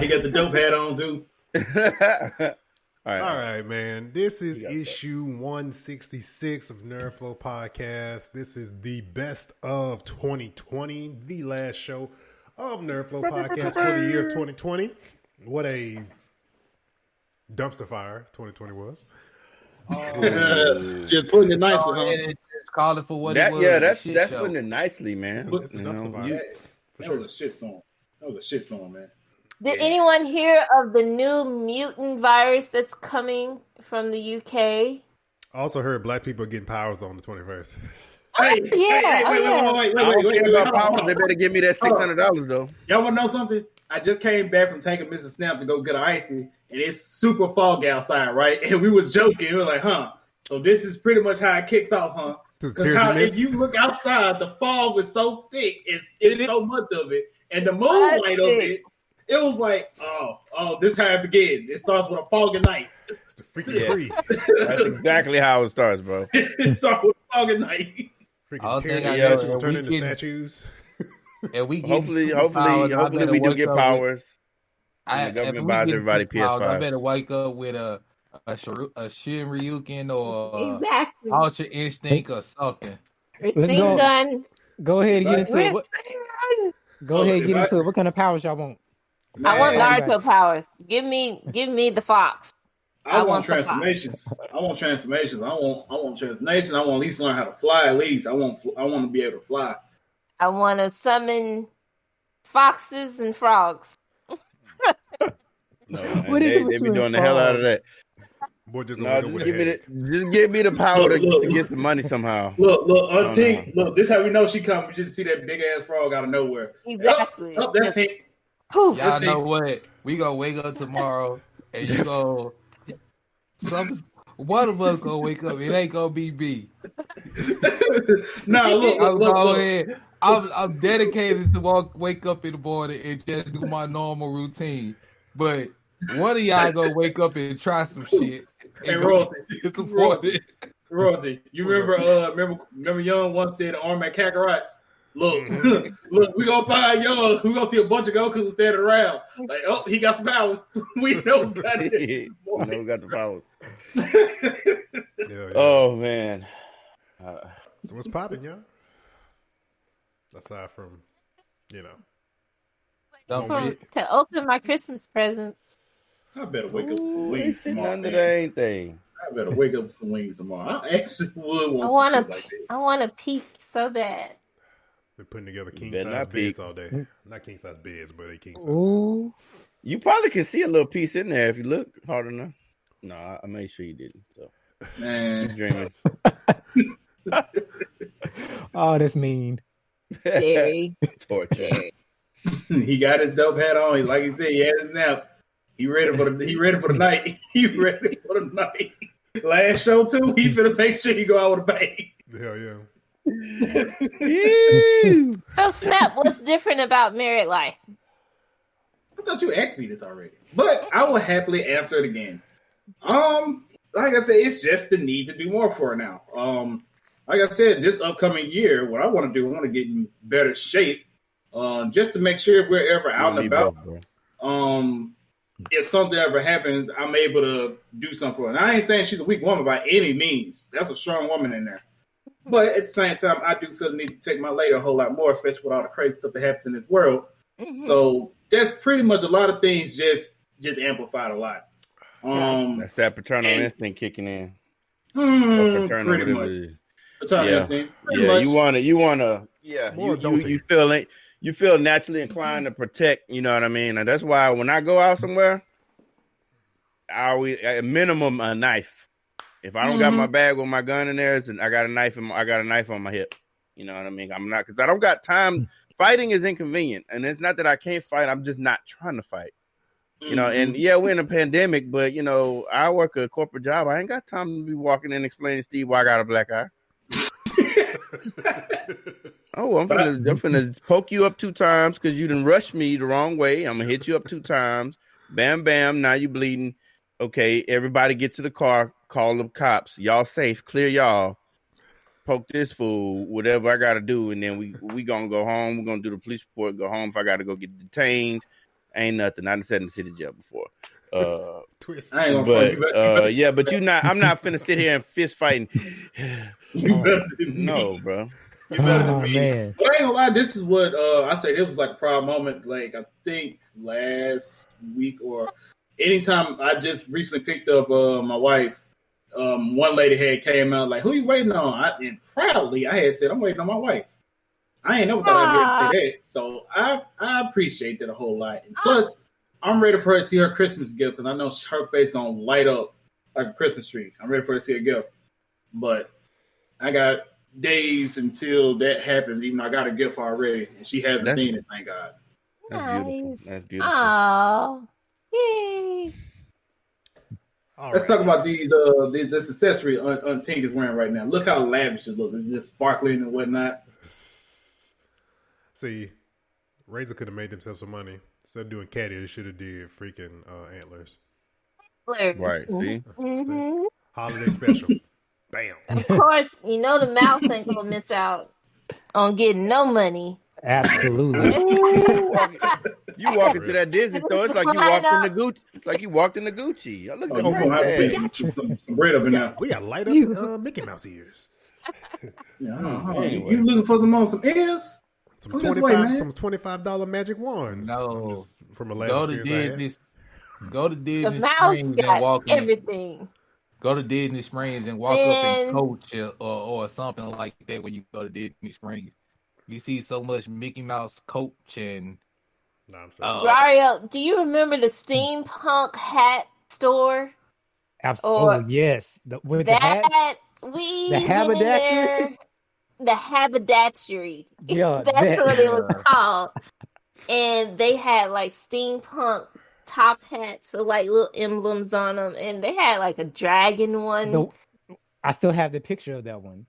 He got the dope hat on too. All right, man. This is issue 166 of NerdFlow Podcast. This is the best of 2020, the last show of NerdFlow Podcast for the year of 2020. What a dumpster fire 2020 was. Just putting it nicely, Just call it for what it was. Yeah, that's putting it nicely, man. It's a dumpster fire. That was a shitstorm, man. Did anyone hear of the new mutant virus that's coming from the UK? I also heard black people are getting powers on the 21st. Wait, I don't care about powers. They better give me that $600 though. Y'all want to know something? I just came back from taking Mrs. Snap to go get an icy, and it's super foggy outside, right? And we were joking. We were like, so this is pretty much how it kicks off, huh? Because if you look outside, the fog was so thick. It's so much of it. And the moonlight of it, it was like, this is how it begins. It starts with a foggy night. It's the freaking breeze. That's exactly how it starts, bro. It starts with a foggy night. Freaking tear will turn into statues. And we hopefully we do get powers. The government buys everybody PS5. I better wake up with a Shin Ryuken or exactly. Ultra Instinct or something. Gun. Go ahead and get into it. Go ahead and get into it. What kind of powers y'all want? I want Naruto powers. Give me the fox. I want transformations. I want transformations. I want transformations. I want at least learn how to fly. At least I want to be able to fly. I want to summon foxes and frogs. No, they be doing the hell out of that. Boy, just give me the power to get some money somehow. Look, Auntie, look, this is how we know she come. We just see that big ass frog out of nowhere. Exactly. That's it. Y'all know what? We gonna wake up tomorrow and you go. One of us gonna wake up. It ain't gonna be me. No, look. I'm dedicated to wake up in the morning and just do my normal routine. But one of y'all gonna wake up and try some shit. Hey, Royalty, you remember Young once said arm at Kakarot's? Look, we gonna find Young. We gonna see a bunch of Goku standing around. Like, he got some powers. We know got it. We know we got the powers. Yeah. Oh man. So what's popping, y'all? Aside from, to open my Christmas presents. I better wake up with some wings tomorrow. Under that ain't thing. I better wake up with some wings tomorrow. I actually would want to like this. I want to peek so bad. They're putting together king size beds all day. Not king size beds, but king size. Ooh. You probably can see a little piece in there if you look hard enough. No, I made sure you didn't. So, man, dreaming. Oh, that's mean. Jerry. Torture. He got his dope hat on. He, like he said, he had his nap. He ready for the night. He ready for the night. Last show too. He finna make sure he go out with a bang. Hell yeah. So, Snap, what's different about married life? I thought you asked me this already, but I will happily answer it again. Like I said, it's just the need to do more for it now. Like I said, this upcoming year, what I want to do, I want to get in better shape, just to make sure if we're ever out and about. If something ever happens, I'm able to do something for her. And I ain't saying she's a weak woman by any means. That's a strong woman in there. But at the same time, I do feel the need to take my lady a whole lot more, especially with all the crazy stuff that happens in this world. Mm-hmm. So that's pretty much a lot of things just amplified a lot. That's that paternal instinct kicking in. Pretty much. Paternal instinct. Yeah, you wanna. Yeah, you feel naturally inclined to protect. You know what I mean? And that's why when I go out somewhere, I always at minimum a knife. If I don't got my bag with my gun in there, I got a knife. I got a knife on my hip. You know what I mean? I'm not, because I don't got time. Fighting is inconvenient, and it's not that I can't fight. I'm just not trying to fight. You know, and yeah, we're in a pandemic, but you know, I work a corporate job. I ain't got time to be walking in explaining to Steve why I got a black eye. I'm finna poke you up 2 times because you done rushed me the wrong way. I'm gonna hit you up 2 times. Bam, bam. Now you bleeding. Okay, everybody get to the car. Call the cops. Y'all safe. Clear y'all. Poke this fool. Whatever I gotta do, and then we gonna go home. We're gonna do the police report. Go home. If I gotta go get detained, Ain't nothing. I done sat in the city jail before. Twist. I ain't gonna Yeah, but I'm not finna sit here and fist fighting. No, bro. You better than Oh, me. man. But I ain't gonna lie, this is what I say. This was like a proud moment. Like I think last week or anytime I just recently picked up my wife. One lady had came out like, "Who you waiting on?" And proudly, I had said, "I'm waiting on my wife." I ain't never thought I'd be able to say that. So I appreciate that a whole lot. And plus, I'm ready for her to see her Christmas gift because I know her face gonna light up like a Christmas tree. I'm ready for her to see a gift. But I got days until that happens, even though I got a gift already, and she hasn't seen it, thank God. That's beautiful. That's beautiful. Oh, yay. Let's talk about this accessory Tink is wearing right now. Look how lavish it looks. It's just sparkling and whatnot. See, Razor could have made themselves some money. Instead of doing caddy, they should have did freaking antlers. Right, see? Mm-hmm. Holiday special. Bam. Of course, you know the mouse ain't gonna miss out on getting no money. Absolutely. You walk into that Disney store, it's like you walked in the Gucci. It's like you walked in the Gucci. I look at You're gonna have to put some bread up in there. We got light up Mickey Mouse ears. Anyway. You looking for some ears? Some $25 magic wands. No, from a last go to Disney The mouse Springs and got walk in. everything. Go to Disney Springs and walk up in Coach or something like that when you go to Disney Springs. You see so much Mickey Mouse Coach and Mario, do you remember the steampunk hat store? Absolutely. Yes. With the hats? The haberdashery? The haberdashery. Yeah, that's what it was called. And they had like steampunk top hats with like little emblems on them, and they had like a dragon one. I still have the picture of that one.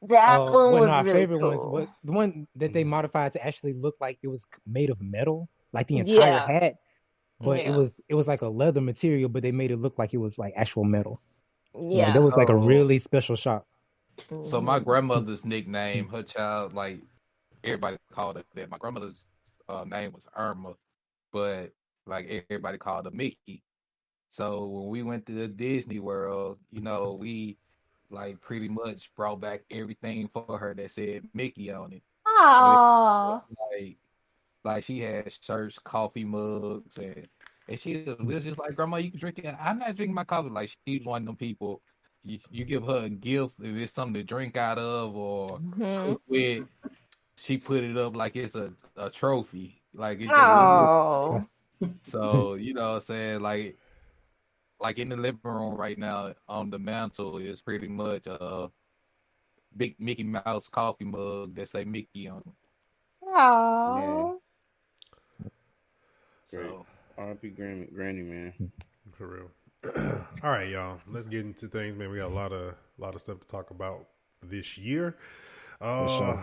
That one was my really favorite cool. ones. The one that they modified to actually look like it was made of metal, like the entire hat. But it was like a leather material, but they made it look like it was like actual metal. Yeah, that was like a really special shop. So my grandmother's nickname, her child, like everybody called it that. My grandmother's name was Irma, but like everybody called her Mickey. So when we went to the Disney World, we like pretty much brought back everything for her that said Mickey on it. Aww. Like she had shirts, coffee mugs, and we was just like, Grandma, you can drink it. I'm not drinking my coffee. Like she's one of them people. You give her a gift if it's something to drink out of or cook with. She put it up like it's a trophy. Like it's so what I'm saying, like in the living room right now on the mantle is pretty much a big Mickey Mouse coffee mug that say Mickey on it. Aww. So R.I.P. Granny, man. For real. All right, y'all. Let's get into things, man. We got a lot of stuff to talk about this year. We'll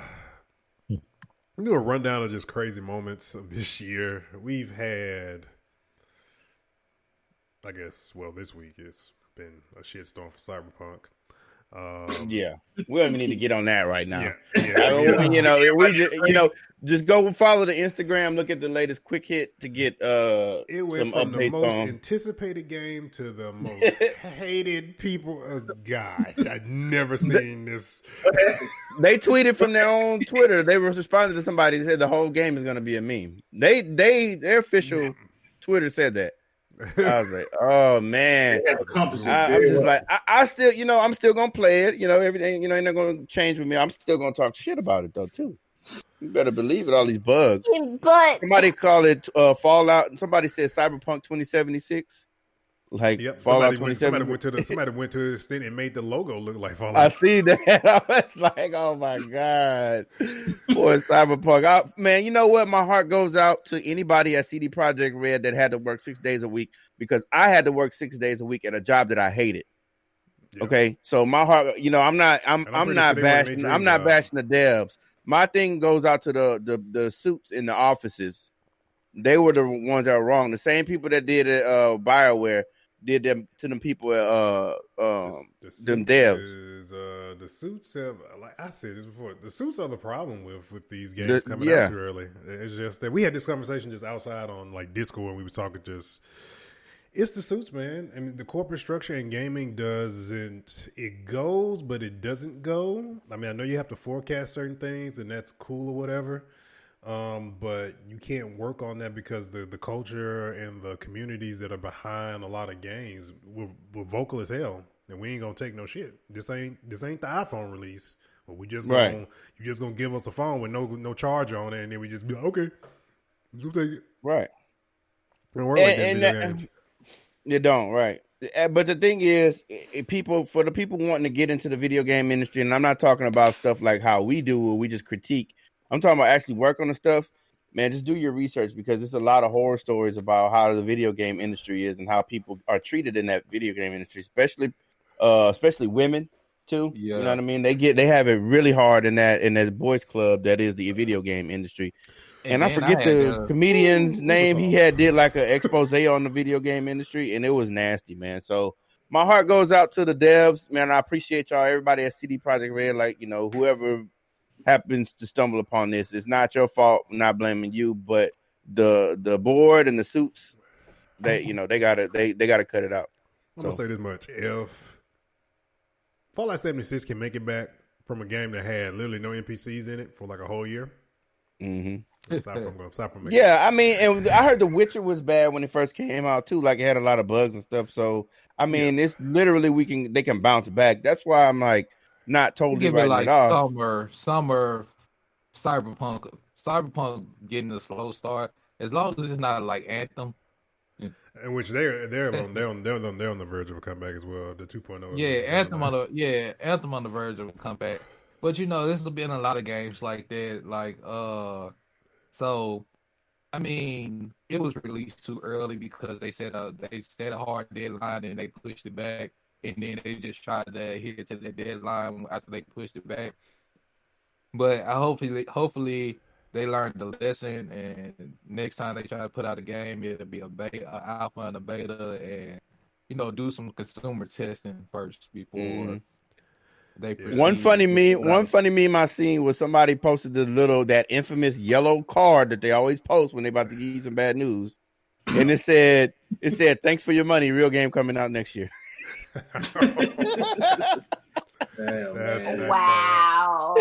do a rundown of just crazy moments of this year. We've had, I guess, this week it's been a shitstorm for Cyberpunk. Yeah, we don't even need to get on that right now. Yeah. Just go follow the Instagram. Look at the latest quick hit to get it went some from updates the most on. anticipated game to the most hated people. God, I've never seen this. They tweeted from their own Twitter. They were responding to somebody that said the whole game is going to be a meme. Their official Twitter said that. I was like, oh man, I'm just like, I still, I'm still gonna play it. Everything, ain't not gonna change with me. I'm still gonna talk shit about it though too. You better believe it. All these bugs. But somebody call it Fallout, and somebody said Cyberpunk 2076. Like Fallout 2077. Somebody went to his thing and made the logo look like Fallout. I see that. I was like, oh my god, boy, Cyberpunk. Man, you know what? My heart goes out to anybody at CD Projekt Red that had to work 6 days a week, because I had to work 6 days a week at a job that I hated. Yeah. Okay, so my heart, I'm not bashing the devs. My thing goes out to the suits in the offices. They were the ones that were wrong. The same people that did BioWare. did them to them people at them devs. The suits have, like I said this before, the suits are the problem with these games coming out too early. It's just that we had this conversation just outside on like Discord when we were talking it's the suits, man. I mean, the corporate structure in gaming it goes, but it doesn't go. I mean, I know you have to forecast certain things and that's cool or whatever. But you can't work on that because the culture and the communities that are behind a lot of games we're vocal as hell, and we ain't gonna take no shit. This ain't the iPhone release. But you just gonna give us a phone with no charge on it, and then we just be like, okay, we'll take it. Right. Don't work like this video games. You don't, right? But the thing is, for the people wanting to get into the video game industry, and I'm not talking about stuff like how we do, where we just critique. I'm talking about actually work on the stuff. Man, just do your research because there's a lot of horror stories about how the video game industry is and how people are treated in that video game industry, especially women too. Yeah. You know what I mean? They have it really hard in that boys club that is the video game industry. And I forget the comedian's name. He did like an expose on the video game industry, and it was nasty, man. So my heart goes out to the devs, man. I appreciate y'all, everybody at CD Projekt Red, like, you know, whoever happens to stumble upon this, it's not your fault. I'm not blaming you, but the board and the suits, they gotta cut it out. I'm gonna say this much: if Fallout 76 can make it back from a game that had literally no NPCs in it for like a whole year. Mm-hmm. Stop from yeah, I mean, and I heard The Witcher was bad when it first came out too. Like it had a lot of bugs and stuff. So I mean, it's literally they can bounce back. That's why I'm like not totally writing it off. Summer, Cyberpunk getting a slow start. As long as it's not like Anthem. In which they're on the verge of a comeback as well. The 2.0. Yeah, Anthem on the verge of a comeback. But you know, this has been a lot of games like that. Like so I mean, it was released too early because they set a hard deadline and they pushed it back, and then they just tried to adhere to the deadline after they pushed it back. But hopefully they learned the lesson, and next time they try to put out a game, it'll be an alpha and a beta, and you know, do some consumer testing first before. One funny meme I seen was somebody posted that infamous yellow card that they always post when they about to give you some bad news, and it said thanks for your money, real game coming out next year. Wow.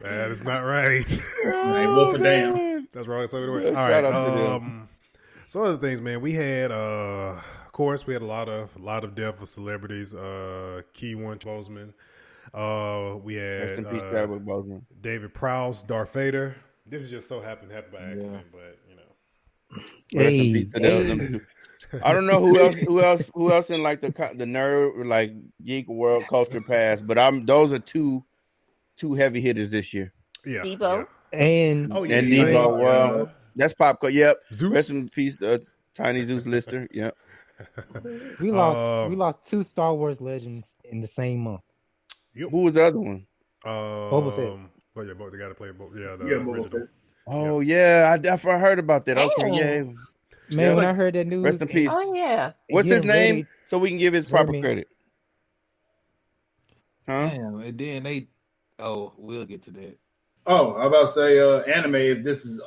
That is not right. Wolf damn. That's wrong. So anyway, all right. Some other things, man. We had of course, we had a lot of death of celebrities. Keyone Bozeman. We had David Prowse, Darth Vader. This is just so happened by accident, but you know. I don't know who else in like the nerd like geek world culture past, but those are two heavy hitters this year. Yeah, Debo and Debo. Well, that's Popcorn. Yep. Zeus. Rest in peace, Tiny Zeus Lister. Yep. We lost two Star Wars legends in the same month. Yep. Who was the other one? Boba Fett. But yeah, they got to play both. Yeah, the original. Oh yeah, I definitely heard about that. Okay, yeah. Man, when I heard that news, rest in peace. Oh yeah. What's his name? So we can give his proper credit. Huh? Damn, and then we'll get to that. Oh, I was about to say anime.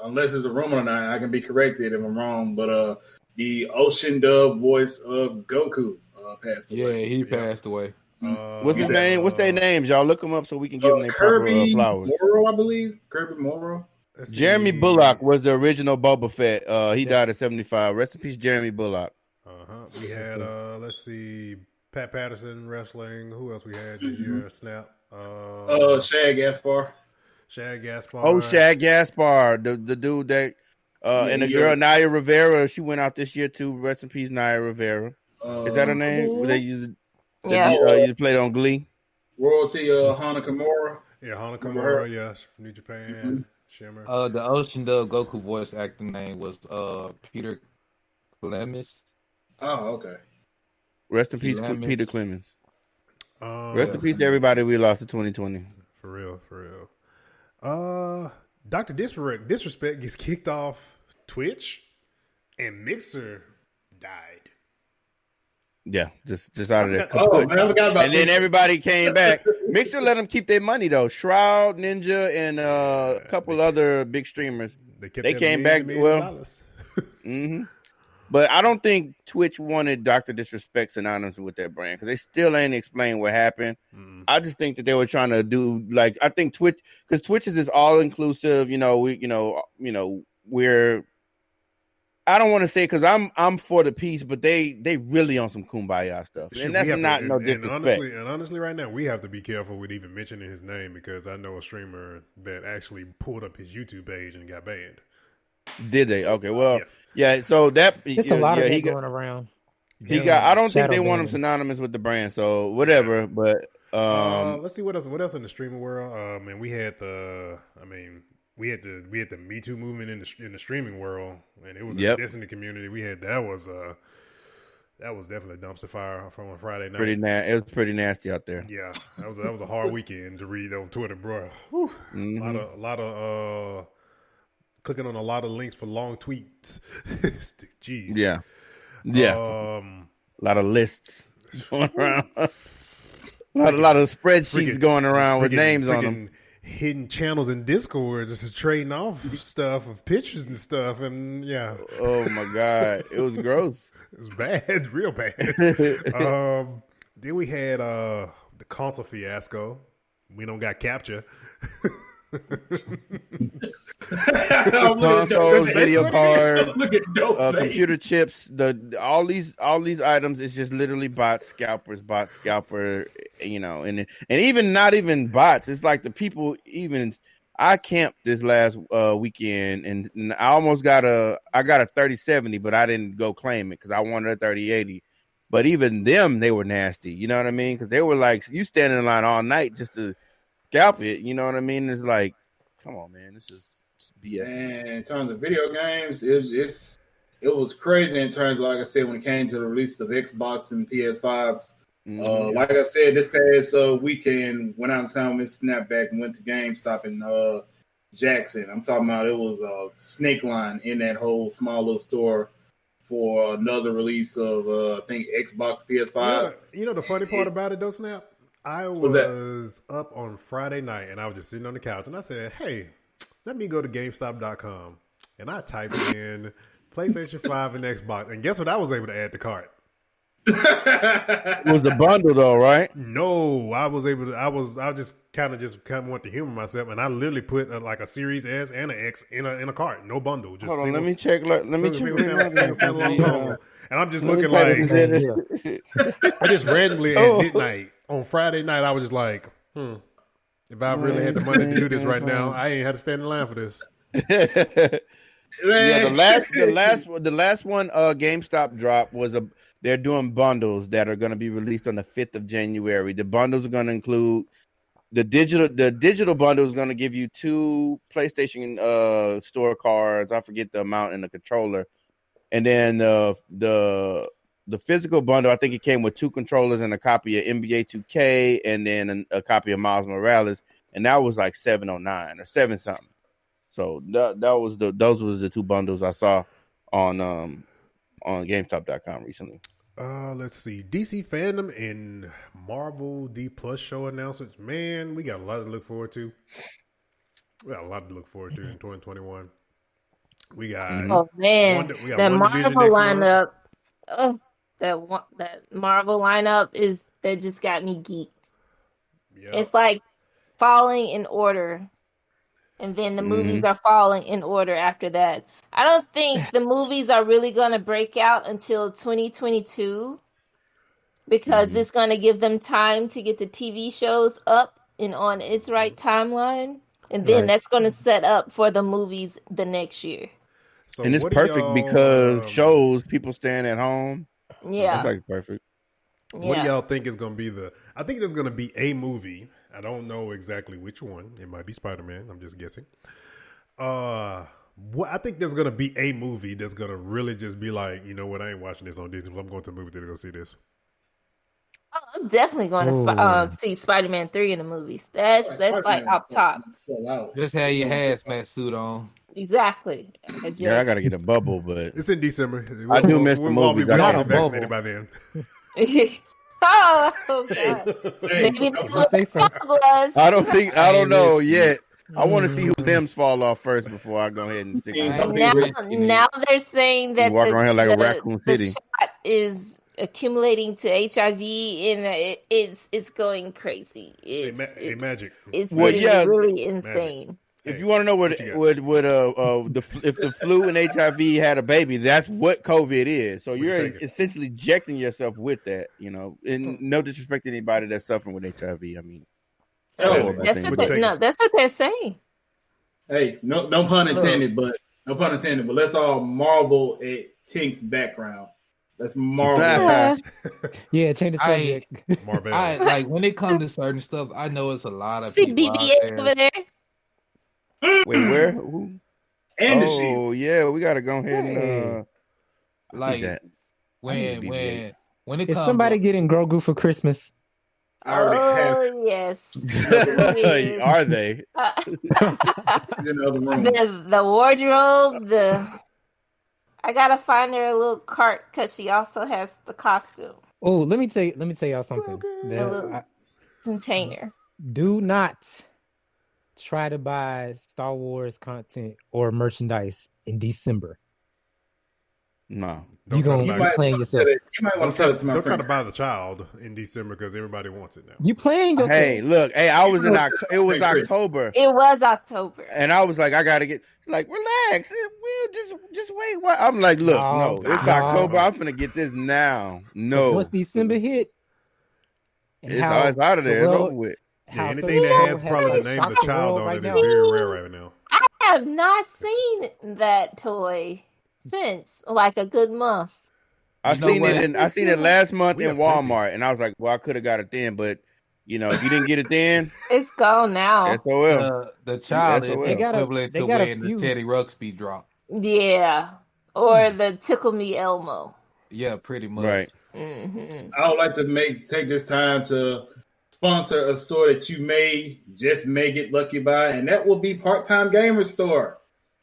Unless it's a rumor or not, I can be corrected if I'm wrong. But the Ocean Dub voice of Goku passed away. Yeah, he passed away. What's his name? What's their names? Y'all look them up so we can give them their proper flowers. Morrow, I believe. Kirby Morrow. Jeremy Bullock was the original Boba Fett. He died at 75. Rest in peace, Jeremy Bullock. We had let's see, Pat Patterson wrestling. Who else we had this year? Snap. Shad Gaspar. Oh, Shad Gaspar, the dude that and the girl Naya Rivera. She went out this year too. Rest in peace, Naya Rivera. Is that her name? They used you played on Glee. Royalty Hana Kimura. Yeah, Hana Kimura. Yes, from New Japan. Mm-hmm. Shimmer. The Ocean Dub Goku voice acting name was Peter Clemens. Oh, okay. Rest in peace, Peter Clemens. Rest in peace to everybody we lost in 2020. For real. Dr. Disrespect gets kicked off Twitch, and Mixer died. Yeah, just out of there. Oh man, I forgot about. And then everybody came back. Mixer let them keep their money though. Shroud, Ninja, and a couple other big streamers. They came back well. Mm-hmm. But I don't think Twitch wanted Dr. Disrespect synonymous with their brand because they still ain't explained what happened. I just think that they were trying to do I think Twitch, because Twitch is this all inclusive. We're. I don't want to say because I'm for the peace, but they really on some kumbaya stuff, and that's not no disrespect. And honestly, right now we have to be careful with even mentioning his name because I know a streamer that actually pulled up his YouTube page and got banned. Did they? Okay, well, yes. Yeah. So that there's a lot of that going around. He got. I don't think they want him synonymous with the brand. So whatever. But let's see what else. What else in the streaming world? And we had we had the Me Too movement in the streaming world, and it was in the Destiny community. We had that was definitely a dumpster fire from a Friday night. It was pretty nasty out there. Yeah, that was a hard weekend to read on Twitter, bro. Mm-hmm. A lot of clicking on a lot of links for long tweets. Jeez. Yeah. A lot of lists going around. a lot of spreadsheets going around with names on them. Hidden channels in Discord just trading off stuff of pictures and stuff, and yeah. Oh my god, it was gross. It was bad, real bad. Then we had the console fiasco. We don't got capture. Consoles, video cards, computer chips, all these items is just literally bot scalper, and even not even bots. It's like the people even. I camped this last weekend, and I almost got a 3070, but I didn't go claim it because I wanted a 3080. But even them, they were nasty. You know what I mean? Because they were like, you stand in line all night just to scalp it. You know what I mean? It's like, come on, man, this is BS. And in terms of video games, it was crazy in terms of, like I said, when it came to the release of Xbox and PS5s. Like I said, this past weekend, went out of town with Snapback and went to GameStop in Jackson. I'm talking about it was a snake line in that whole small little store for another release of, I think, Xbox, PS5. You know the funny part about it, though, Snap? I was up on Friday night, and I was just sitting on the couch, and I said, hey, let me go to GameStop.com. And I typed in PlayStation 5 and Xbox, and guess what I was able to add to cart? It was the bundle, though, right? No, I was able to. I just kind of want to humor myself, and I literally put a Series S and an X in a cart, no bundle. Just hold on, let me check. Let me check. And I'm just looking like I just randomly at midnight on Friday night. I was just like, if I really had the money to do this right now, I ain't had to stand in line for this. Yeah, the last one GameStop drop was they're doing bundles that are going to be released on the 5th of January. The bundles are going to include the digital bundle is going to give you 2 PlayStation store cards. I forget the amount, and the controller. And then the physical bundle, I think it came with 2 controllers and a copy of NBA 2K, and then a copy of Miles Morales, and that was like $709 or 7 something. So those was the 2 bundles I saw on GameStop.com recently. Let's see, DC Fandom and Marvel D Plus show announcements. Man, we got a lot to look forward to. We got a lot to look forward to in 2021. We got that Marvel lineup. Oh, that Marvel lineup that just got me geeked. Yep. It's like falling in order, and then the movies are falling in order after that. I don't think the movies are really going to break out until 2022 because it's going to give them time to get the TV shows up and on its right timeline, and then that's going to set up for the movies the next year. So and it's perfect because shows people staying at home. Yeah, it's like perfect. What do y'all think is going to be I think there's going to be a movie. I don't know exactly which one. It might be Spider-Man. I'm just guessing. I think there's going to be a movie that's going to really just be like, you know what? I ain't watching this on Disney. I'm going to the movie theater to go see this. Oh, I'm definitely going to see Spider-Man 3 in the movies. That's like up top. Just have your hazmat suit on. Exactly. I got to get a bubble, but it's in December. I do miss the movie. We'll all be vaccinated by then. Oh God! Maybe that's what say so. was. I don't know yet. I want to see who them's fall off first before I go ahead and stick on. Now they're saying that walk around here like a Raccoon City. The shot is accumulating to HIV, and it's going crazy. It's magic. It's really insane. Magic. If you want to know if the flu and HIV had a baby, that's what COVID is. So you're essentially injecting yourself with that, and no disrespect to anybody that's suffering with HIV. I mean, that's what they're saying. Hey, no pun intended, but let's all marvel at Tink's background. Let's marvel. Yeah, change the subject. Marvel. Like when it comes to certain stuff, I know it's a lot of people BB-8 over there. Wait, where? Who? And oh, yeah, we gotta go ahead and when it is comes. Somebody getting Grogu for Christmas? Yes. Are they? The wardrobe. I gotta find her a little cart because she also has the costume. Oh, let me tell y'all something. The little container. Do not try to buy Star Wars content or merchandise in December. No. You're going to be playing yourself. You might want to tell it to my friend. Don't try to buy the child in December because everybody wants it now. You playing yourself. Hey, look. Hey, I was in October. It was October. It was October. And I was like, I got to get, relax. We'll just wait. I'm like, look, no, it's October. I'm finna get this now. No. Once December hit. It's out of there. It's over with. Yeah, anything that has probably the name of the child on it is very rare right now. I have not seen that toy since like a good month. I seen it last month in Walmart, and I was like, well, I could have got it then, but if you didn't get it then, it's gone now. SOL. The child is equivalent to when the Teddy Ruxpin drop. Yeah, or the Tickle Me Elmo. Yeah, pretty much. Right. Mm-hmm. I would like to take this time to sponsor a store that you may get lucky by, and that will be Part-Time Gamer Store.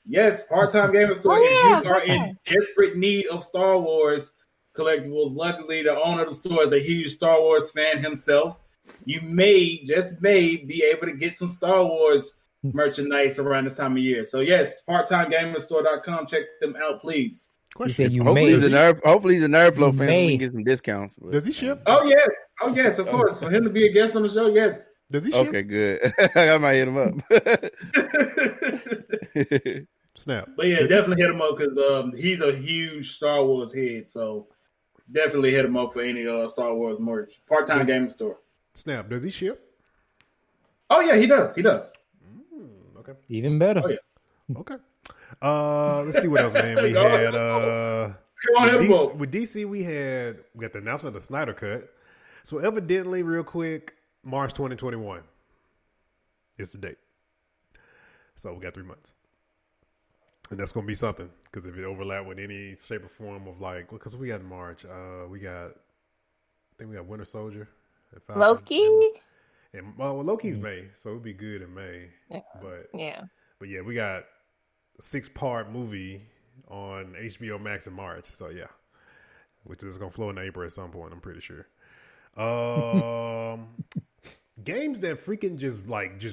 Yes, Part-Time Gamer Store. If you are in desperate need of Star Wars collectibles, luckily the owner of the store is a huge Star Wars fan himself. You may be able to get some Star Wars merchandise around this time of year. So yes, parttimegamerstore.com. Check them out, please. Hopefully he's a NerdFlow fan. We can get some discounts. But, does he ship? Oh yes, of course. For him to be a guest on the show, yes. Does he ship? Okay, good. I might hit him up. Snap. But yeah, definitely hit him up because he's a huge Star Wars head. So definitely hit him up for any Star Wars merch. Part-Time Gaming Store. Snap. Does he ship? Oh yeah, he does. Okay. Even better. Oh yeah. Okay. Let's see what else, man. We had with DC, we got the announcement of the Snyder Cut. So evidently, real quick, March 2021 is the date. So we got 3 months. And that's going to be something, because if it overlap with any shape or form of because we got March, I think we got Winter Soldier. Loki? And Loki's May, so it'll be good in May. Yeah. But yeah, we got a 6-part movie on HBO Max in March. So yeah, which is going to flow in April at some point, I'm pretty sure. Games that freaking just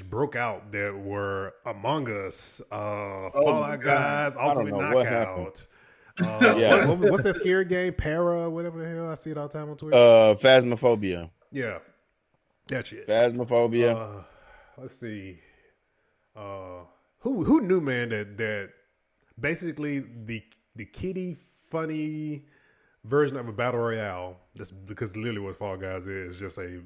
broke out that were Among Us, Fall Out Guys, Ultimate Knockout. What's that scary game? Whatever the hell. I see it all the time on Twitter. Phasmophobia. Yeah, that's it. Phasmophobia. Let's see. Who knew, man, that basically the kiddie funny version of a battle royale. That's because literally what Fall Guys is, just a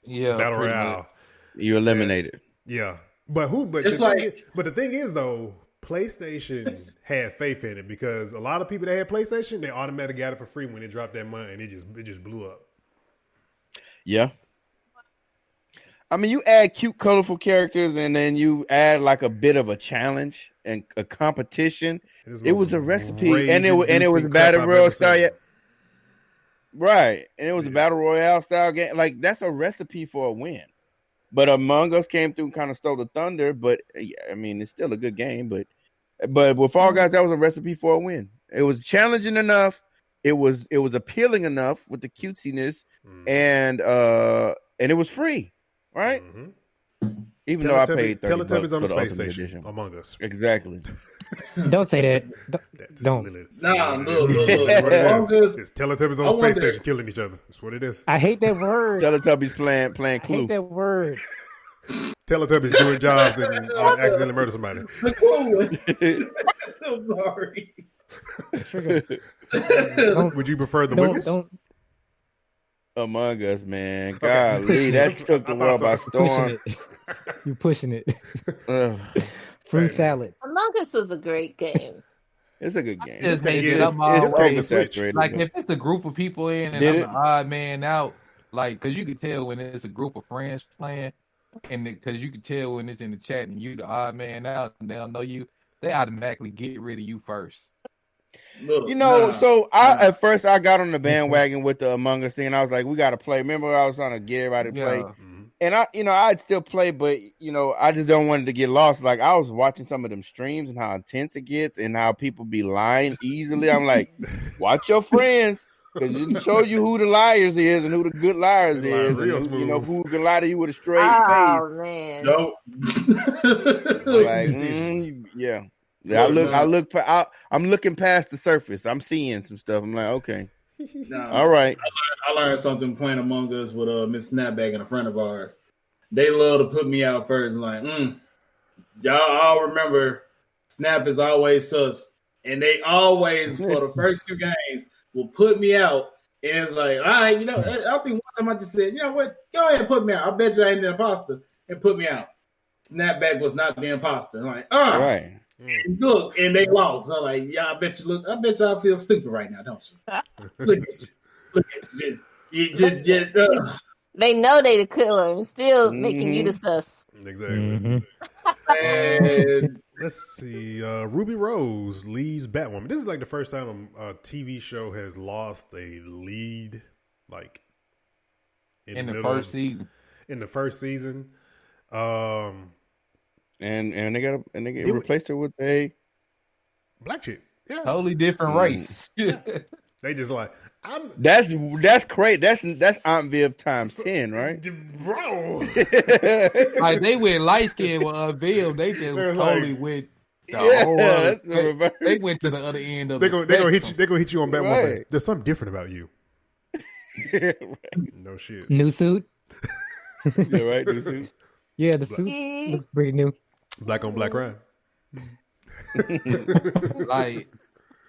battle royale. You eliminated. Yeah, but the thing is though, PlayStation had faith in it because a lot of people that had PlayStation, they automatically got it for free when they dropped that money, and it just blew up. Yeah. I mean, you add cute, colorful characters, and then you add like a bit of a challenge and a competition. It was a recipe, and it was a battle royale style. Right, and it was a battle royale style game. Like that's a recipe for a win. But Among Us came through and kind of stole the thunder. But yeah, I mean, it's still a good game. But with Fall Guys, that was a recipe for a win. It was challenging enough it was appealing enough with the cutesiness, and it was free, right? Even though I paid $30 for the Ultimate Edition. Among Us. Exactly. Don't say that. Don't. Nah, look. It's Teletubbies on Space Station killing each other. That's what it is. I hate that word. Teletubbies playing Clue. I hate that word. Teletubbies doing jobs and accidentally murder somebody. I'm sorry. Trigger. Would you prefer the Wiggles? Don't. Among Us, man. Golly, that took the world by storm. You're pushing it. Fruit salad. Among Us was a great game. It's a good game. It's oversaturated. Like if it's a group of people in and I'm the odd man out, like because you can tell when it's a group of friends playing, and because you can tell when it's in the chat and you the odd man out and they don't know you, they automatically get rid of you first. Look, at first I got on the bandwagon with the Among Us thing, and I was like, we got to play. Remember, I was trying to get everybody to play. And I'd still play, but I just don't want it to get lost. Like I was watching some of them streams and how intense it gets and how people be lying easily. I'm like, watch your friends, because it show you who the liars is and who the good liars is, and who can lie to you with a straight face. Oh man, nope. I'm looking past the surface. I'm seeing some stuff. I'm like, okay. All right. I learned something playing Among Us with Miss Snapback and a friend of ours. They love to put me out first. Like, y'all all remember Snap is always sus. And they always, for the first few games, will put me out. And it's like, all right, I think one time I just said, you know what? Go ahead and put me out. I bet you I ain't the imposter. And put me out. Snapback was not the imposter. I'm like, all right. And look, and they lost. I'm like, yeah, I bet you I feel stupid right now, don't you? Look at you. They know they the killer and still making you the sus. Exactly. And let's see. Ruby Rose leaves Batwoman. This is like the first time a TV show has lost a lead, like in the first season. In the first season. And they replaced her with a black chick. Yeah. Totally different race. They just like that's great. That's Aunt Viv times 10, right? Bro. Like they went light skin with Aunt Viv. They just totally went they went to the other end of they're gonna hit you on Batwoman. Right. There's something different about you. Right. No shit. New suit. Yeah, right. New suit. Yeah, the suit looks pretty new. Black on black crime. Like,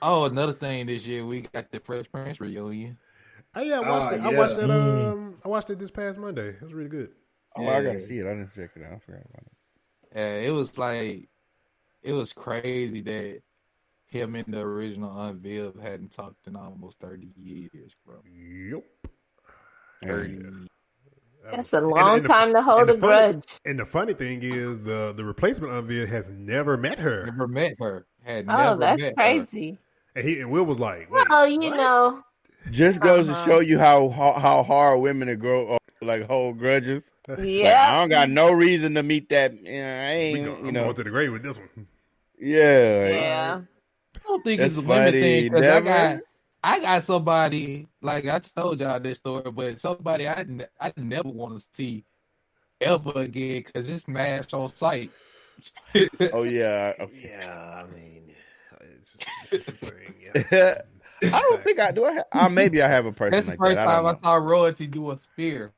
another thing this year, we got the Fresh Prince reunion. Oh yeah, I watched it. Yeah. I watched that. I watched it this past Monday. It was really good. Oh, I gotta see it. I didn't check it out. I forgot about it. Yeah, it was crazy that him and the original Aunt Viv hadn't talked in almost 30 years, bro. Yep. 30. That's a long time to hold a grudge. And the funny thing is, the replacement Aunt Viv has never met her. Never met her. That's crazy. Her. And Will was like, well, just goes to show you how hard women to grow up, like hold grudges. Yeah, like, I don't got no reason to meet that. I ain't. I'm going to the grave with this one. Yeah. I don't think it's a women thing because I got somebody, like I told y'all this story, but somebody I never want to see ever again because it's smashed on sight. Oh yeah, yeah. I mean, it's just a thing. Yeah. I don't think I do. Maybe I have a person. That's like the first that. time I saw royalty do a spear.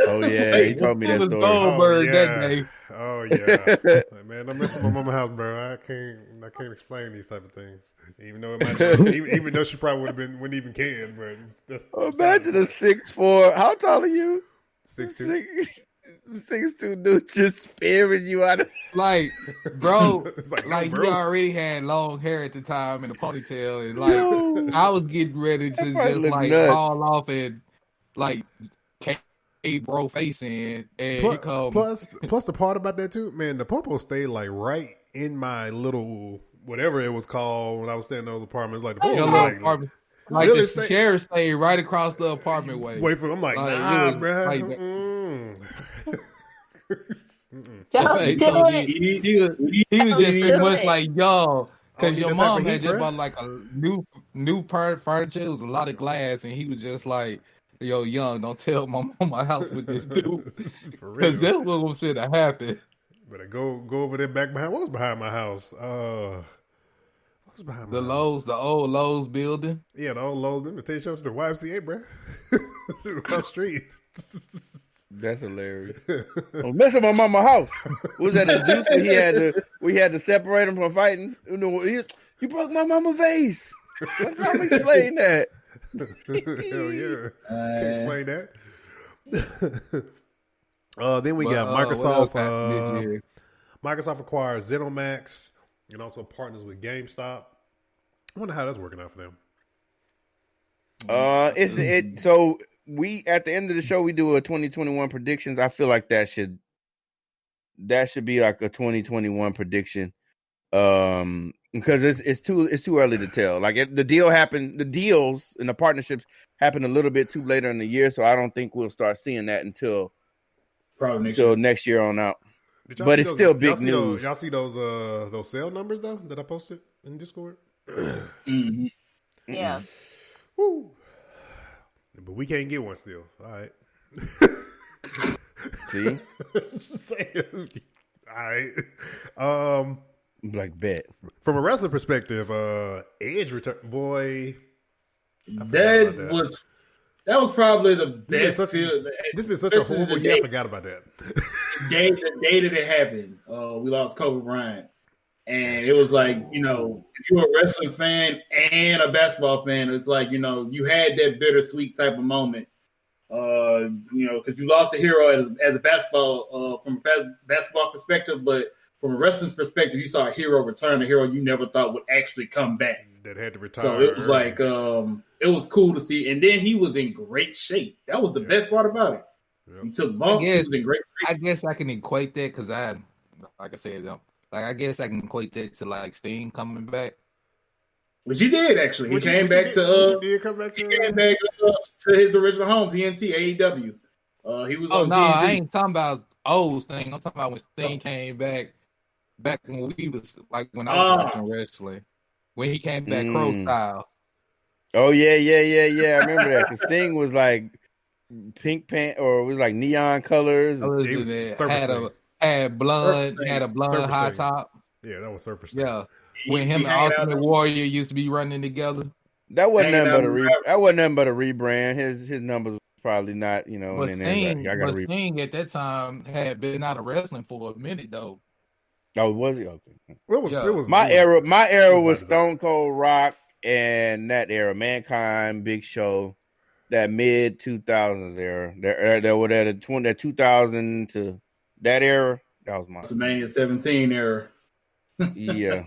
Oh yeah, he told me that story. Goldberg that day. Oh yeah, like, man, don't mess with my mama's house, bro. I can't explain these type of things. Even though it might, even though she probably wouldn't even care. But that's imagine a 6'4". How tall are you? 6'2". 6'2" dude just spearing you out of like, bro. like you already had long hair at the time and a ponytail, and like I was getting ready to just like fall off and like. Bro face in and plus the part about that too, man, the popo stayed like right in my little whatever it was called when I was staying in those apartments, like the popo apartment. Like really the sheriff stayed right across the apartment way. Wait for I'm like nah, bro. Like, Don't do it. He was just pretty much like, y'all, Because your mom had just bought like a new furniture. It was a lot of glass, and he was just like, "Yo, young, don't tell my mom my house with this dude." Because that's what should have happened. Better go over there back behind. What was behind my house? The Lowe's, the old Lowe's building. Yeah, the old Lowe's building. Take you to the YMCA, bro. Across street. That's hilarious. I'm messing my mama's house. Was that a juice where we had to separate him from fighting? You broke my mama's vase. How do I explain that? Hell yeah. Can't explain that. Then we got Microsoft. Microsoft acquires ZeniMax and also partners with GameStop. I wonder how that's working out for them. So we at the end of the show we do a 2021 predictions. I feel like that should be like a 2021 prediction. Because it's too early to tell. Like the deals and the partnerships happen a little bit too later in the year, so I don't think we'll start seeing that until next year on out. But it's still big news. Y'all see those sale numbers though that I posted in Discord? Mm-hmm. Yeah. Woo. But we can't get one still. All right. See? Just saying. All right. Like bet. From a wrestling perspective, Edge return. Boy, that was probably the best. This been such a horrible year. I forgot about that. The day that it happened, we lost Kobe Bryant, and it was like, if you're a wrestling fan and a basketball fan, it's like you had that bittersweet type of moment. Because you lost a hero as a basketball from a basketball perspective, but from a wrestling perspective, you saw a hero return, a hero you never thought would actually come back. That had to retire. So it was like, it was cool to see. And then he was in great shape. That was the best part about it. Yep. He took bumps. He was in great shape. I guess I can equate that because I guess I can equate that to like Sting coming back. Which he did actually. He came back to his original home, TNT, AEW. He was on TNT. I ain't talking about old Sting. I'm talking about when Sting came back when we was like when I was watching wrestling. When he came back Crow style. Oh yeah. I remember that. Because Sting was like pink pant or it was like neon colors. Had blonde high top. Yeah, that was Surface. Yeah. When him and Ultimate Warrior used to be running together. That wasn't nothing but a rebrand. His numbers was probably not, But Sting at that time had been out of wrestling for a minute though. Oh, was he? Okay. It was my era was Stone Cold Rock and that era, Mankind, Big Show, that mid 2000s era. That 2000 to that era. That was my WrestleMania 17 era. Yeah.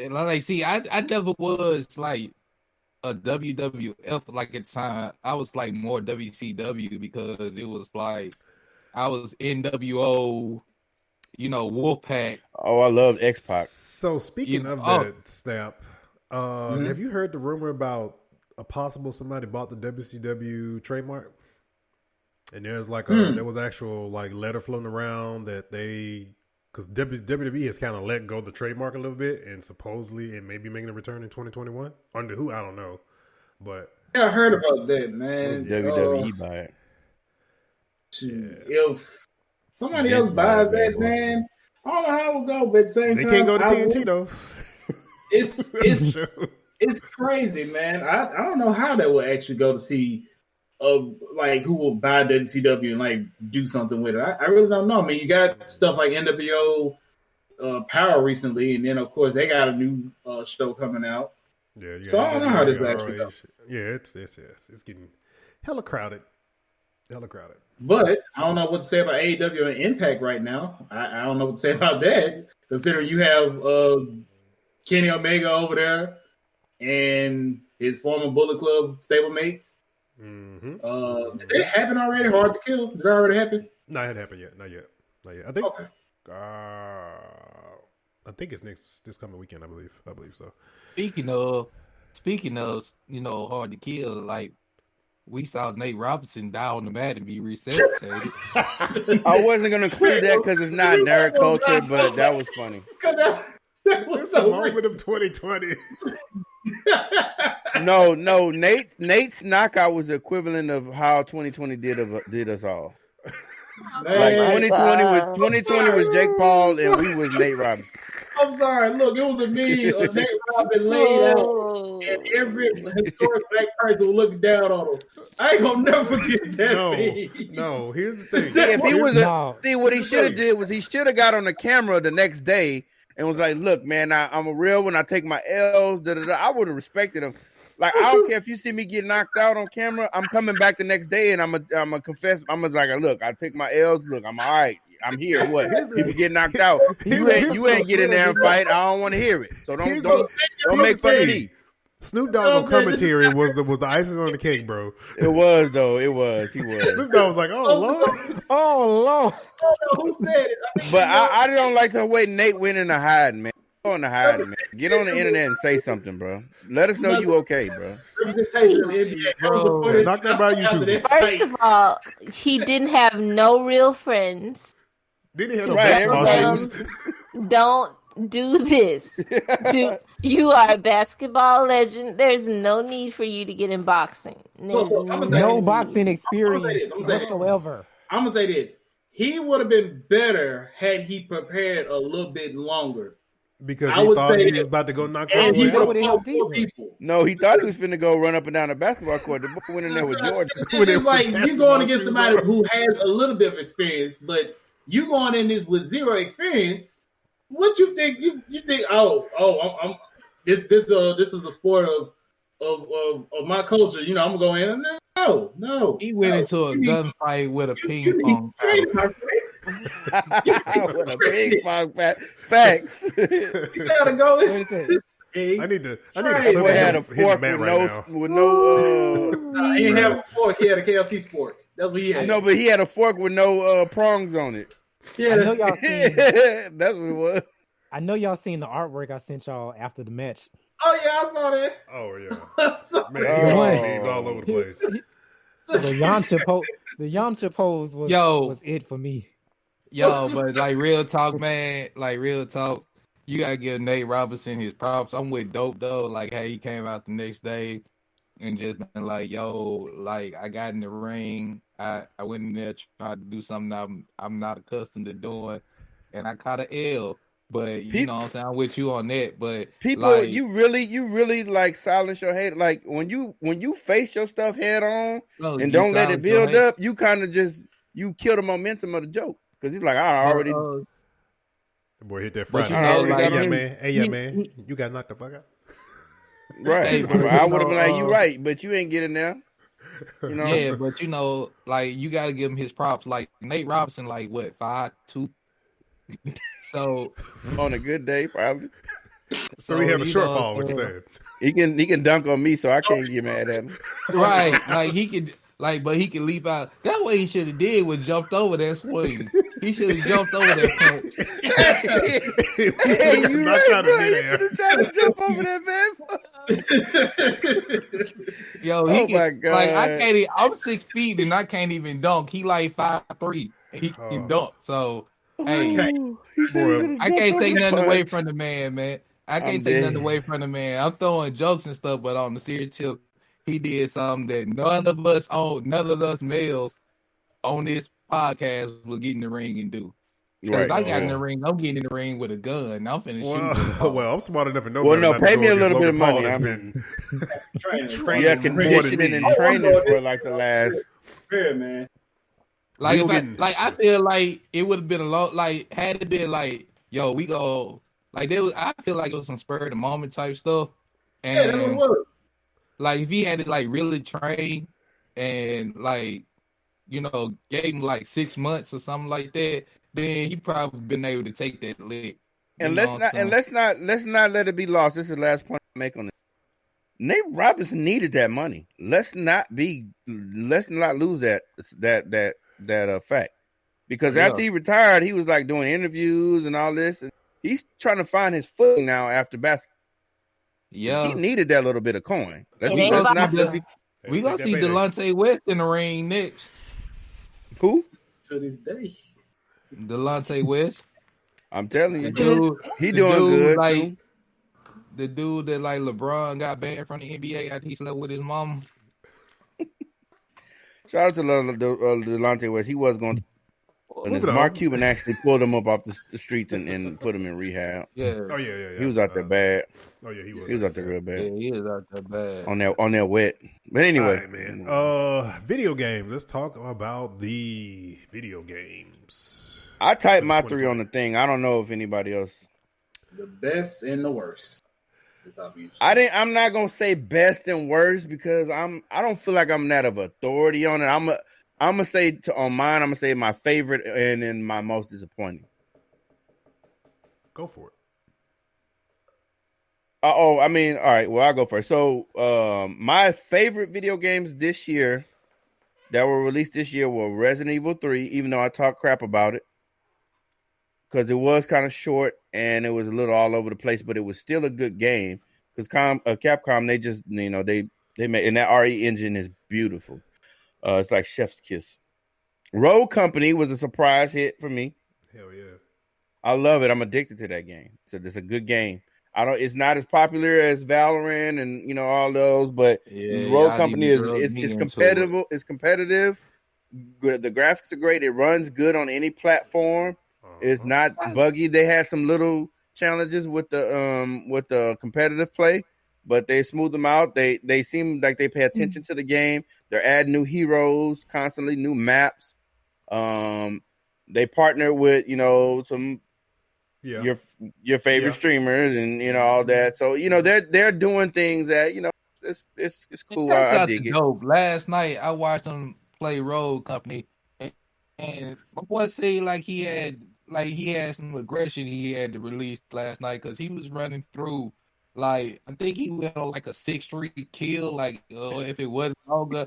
Like, see, I never was like a WWF like at the time. I was like more WCW because it was like I was NWO. Wolfpack. Oh, I love X-Pac. So speaking of that, Snap, have you heard the rumor about a possible somebody bought the WCW trademark? And there's like there was actual like letter floating around that because WWE has kind of let go of the trademark a little bit and supposedly it may be making a return in 2021. Under who? I don't know. But yeah, I heard about that, man. WWE buy it. If somebody else buys that, man, I don't know how it will go, but at the same time, they can't go to TNT though. It's crazy, man. I don't know how that will actually go to see, like who will buy WCW and like do something with it. I really don't know. I mean, you got stuff like NWO Power recently, and then of course they got a new show coming out. Yeah, so I don't know how this actually goes. Yeah, it's getting hella crowded. But I don't know what to say about AEW and Impact right now. I don't know what to say about that, considering you have Kenny Omega over there and his former Bullet Club stablemates. Mm-hmm. Did it happen already? Hard to Kill? Did it already happen? No, it hadn't happened yet. Not yet. I think. Okay. I think it's this coming weekend. I believe so. Speaking of, Hard to Kill, like. We saw Nate Robinson die on the mat and be resuscitated. I wasn't going to include that because it's not nerd culture, but that was funny. That was so moment of 2020. No, Nate's knockout was the equivalent of how 2020 did us all. Like 2020 was Jake Paul and we was Nate Robinson. I'm sorry. Look, it was a meme of Nate Robinson laid out, and every historic black person was looking down on him. I ain't gonna never forget that. No. Here's the thing. See, if he was what he should have did was he should have got on the camera the next day and was like, "Look, man, I'm a real one. I take my L's." I would have respected him. Like, I don't care if you see me get knocked out on camera. I'm coming back the next day and I'm a confess. I'm like, look, I take my L's. Look, I'm all right. I'm here. What? People get knocked out. You ain't get in there and fight. I don't want to hear it. So don't make fun of me. Snoop Dogg on commentary was the icing on the cake, bro. It was though. He was. Snoop Dogg was like, "Oh Lord, oh Lord." I don't know who said it. But I don't like the way Nate went into hiding, man. Go into hiding, man. Get on the internet and say something, bro. Let us know you okay, bro. Representation of the NBA. Bro, knock that by YouTube. First of all, he didn't have no real friends. Didn't have no basketball shoes. Don't do this. You are a basketball legend. There's no need for you to get in boxing. There's no boxing experience whatsoever. I'm gonna say this. He would have been better had he prepared a little bit longer. Because he thought he was about to go knock out people. No, he thought he was finna go run up and down the basketball court. The boy went in there with Jordan. It's like you're going against somebody who has a little bit of experience, but you going in this with zero experience. What you think? You think? I'm this is a sport of my culture. You know, I'm gonna go in and no. He went into a gunfight with a ping pong. With a ping pong facts. You gotta go in. I need to. He had a fork with no. He didn't have a fork. He had a KFC fork. That's what he had. No, but he had a fork with no prongs on it. Yeah, I know y'all seen. That's what it was. I know y'all seen the artwork I sent y'all after the match. Oh yeah, I saw that. Oh yeah, man, he all over the place. The Yamcha pose was it for me. Yo, but like real talk, man. Like real talk, you gotta give Nate Robinson his props. I'm with Dope though. Like, hey, he came out the next day and just been like, yo, like I got in the ring. I went in there tried to do something I'm not accustomed to doing, and I caught an L. But you know what I'm saying, I'm with you on that. But people, like, you really like silence your hate. Like when you face your stuff head on and don't let it build up, you kind of you kill the momentum of the joke because he's like, I already. The boy hit that Friday. Hey, man, you got knocked the fuck out. Right, I would have been like, you right, but you ain't getting there. You know? Yeah, but you know, like you got to give him his props. Like Nate Robinson, like what 5'2". So on a good day, probably. So we have a shortfall. What you saying? He can dunk on me, so I can't get mad at him. Right, like he can, but he can leap out. That way he should have did was jumped over that swing. He should have jumped over that punch. Hey, you right, bro. You should have tried to jump over that man. Yo, my God! Like I can't. I'm 6 feet and I can't even dunk. He like 5'3". He can dunk. So. Hey, I can't take nothing away from the man. I can't take nothing away from the man. I'm throwing jokes and stuff, but on the serious tip, he did something that none of us males on this podcast will get in the ring and do. So if I got in the ring, I'm getting in the ring with a gun. I'm finna shoot. Well, I'm smart enough to know. Well, no, pay me a little bit of money. I've been conditioning and training for like the last. Yeah, man. Like I feel like it would have been a lot. Like had it been like, yo, we go like there was. I feel like it was some spur of the moment type stuff. And like if he had to like really train and like, you know, gave him like 6 months or something like that, then he probably been able to take that lick. And let's not let it be lost. This is the last point I make on it. Nate Robinson needed that money. Let's not lose that fact, because after he retired, he was like doing interviews and all this, and he's trying to find his footing now after basketball. Yeah, he needed that little bit of coin. We gonna see Delonte West in the ring next. Who? To this day, Delonte West. I'm telling you, he doing good too. The dude that like LeBron got banned from the NBA after he slept with his mom. Shout out to Delonte West. He was going to. And Mark Cuban actually pulled him up off the streets and put him in rehab. Yeah. Oh yeah. He was out there bad. Oh yeah, he was out there real bad. Yeah, he was out there bad. On that wet. But anyway, right, man. Video games. Let's talk about the video games. I typed my 3 on the thing. I don't know if anybody else. The best and the worst. I'm not gonna say best and worst because I don't feel like I'm that of authority on it. I'm gonna say on mine. I'm gonna say my favorite and then my most disappointing. Go for it. All right. Well, I'll go first. So, my favorite video games this year that were released this year were Resident Evil 3. Even though I talk crap about it because it was kind of short and it was a little all over the place, but it was still a good game because Capcom they just they made, and that RE engine is beautiful. It's like chef's kiss. Rogue Company was a surprise hit for me. Hell yeah. I love it. I'm addicted to that game. So it's a good game. It's not as popular as Valorant and all those, but Rogue Company is competitive. It's competitive. Good. The graphics are great. It runs good on any platform. It's not buggy. They had some little challenges with the competitive play, but they smooth them out. They seem like they pay attention to the game. They're adding new heroes constantly, new maps. They partner with some your favorite streamers and all that. So they're doing things that it's cool. I dig it. Dope. Last night I watched them play Rogue Company, and my boy said he had some aggression he had to release last night because he was running through. I think he went on a 6-3 kill. If it wasn't longer,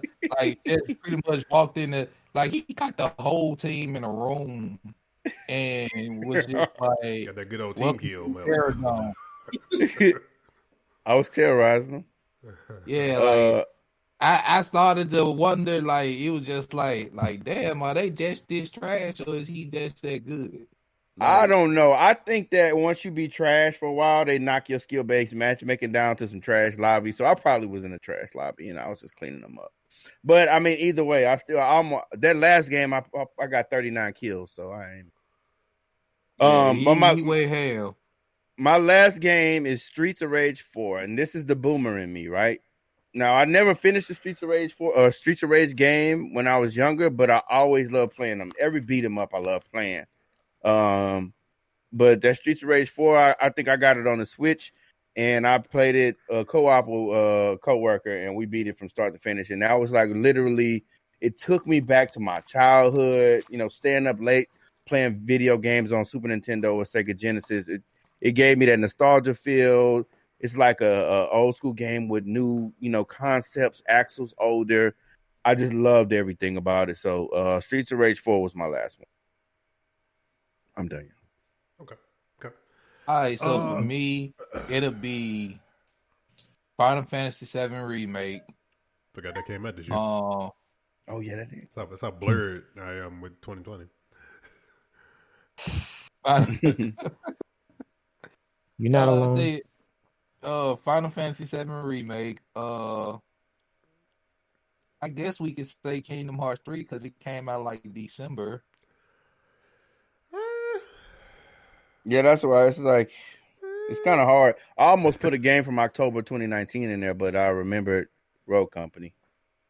just pretty much walked in the he got the whole team in a room and was just got that good old team kill, man. I was terrorizing them. Yeah, I started to wonder, it was just damn, are they just this trash or is he just that good? I don't know. I think that once you be trash for a while, they knock your skill-based matchmaking down to some trash lobby. So I probably was in a trash lobby, I was just cleaning them up. But I mean, either way, that last game I got 39 kills, so I ain't. Hell. My last game is Streets of Rage 4, and this is the boomer in me, right? Now I never finished the Streets of Rage game when I was younger, but I always loved playing them. Every beat 'em up, I love playing. But that Streets of Rage 4, I think I got it on the Switch, and I played it co-op with a coworker, and we beat it from start to finish. And that was literally, it took me back to my childhood. Staying up late playing video games on Super Nintendo or Sega Genesis. It gave me that nostalgia feel. It's like a old school game with new concepts. Axel's older. I just loved everything about it. So Streets of Rage 4 was my last one. I'm done. Okay. All right, so for me, it'll be Final Fantasy VII Remake. Forgot that came out this year. Oh yeah, that did. That's how blurred I am with 2020. You're not alone. Final Fantasy VII Remake. I guess we could say Kingdom Hearts 3 because it came out December. Yeah, that's why it's it's kind of hard. I almost put a game from October 2019 in there, but I remembered Rogue Company.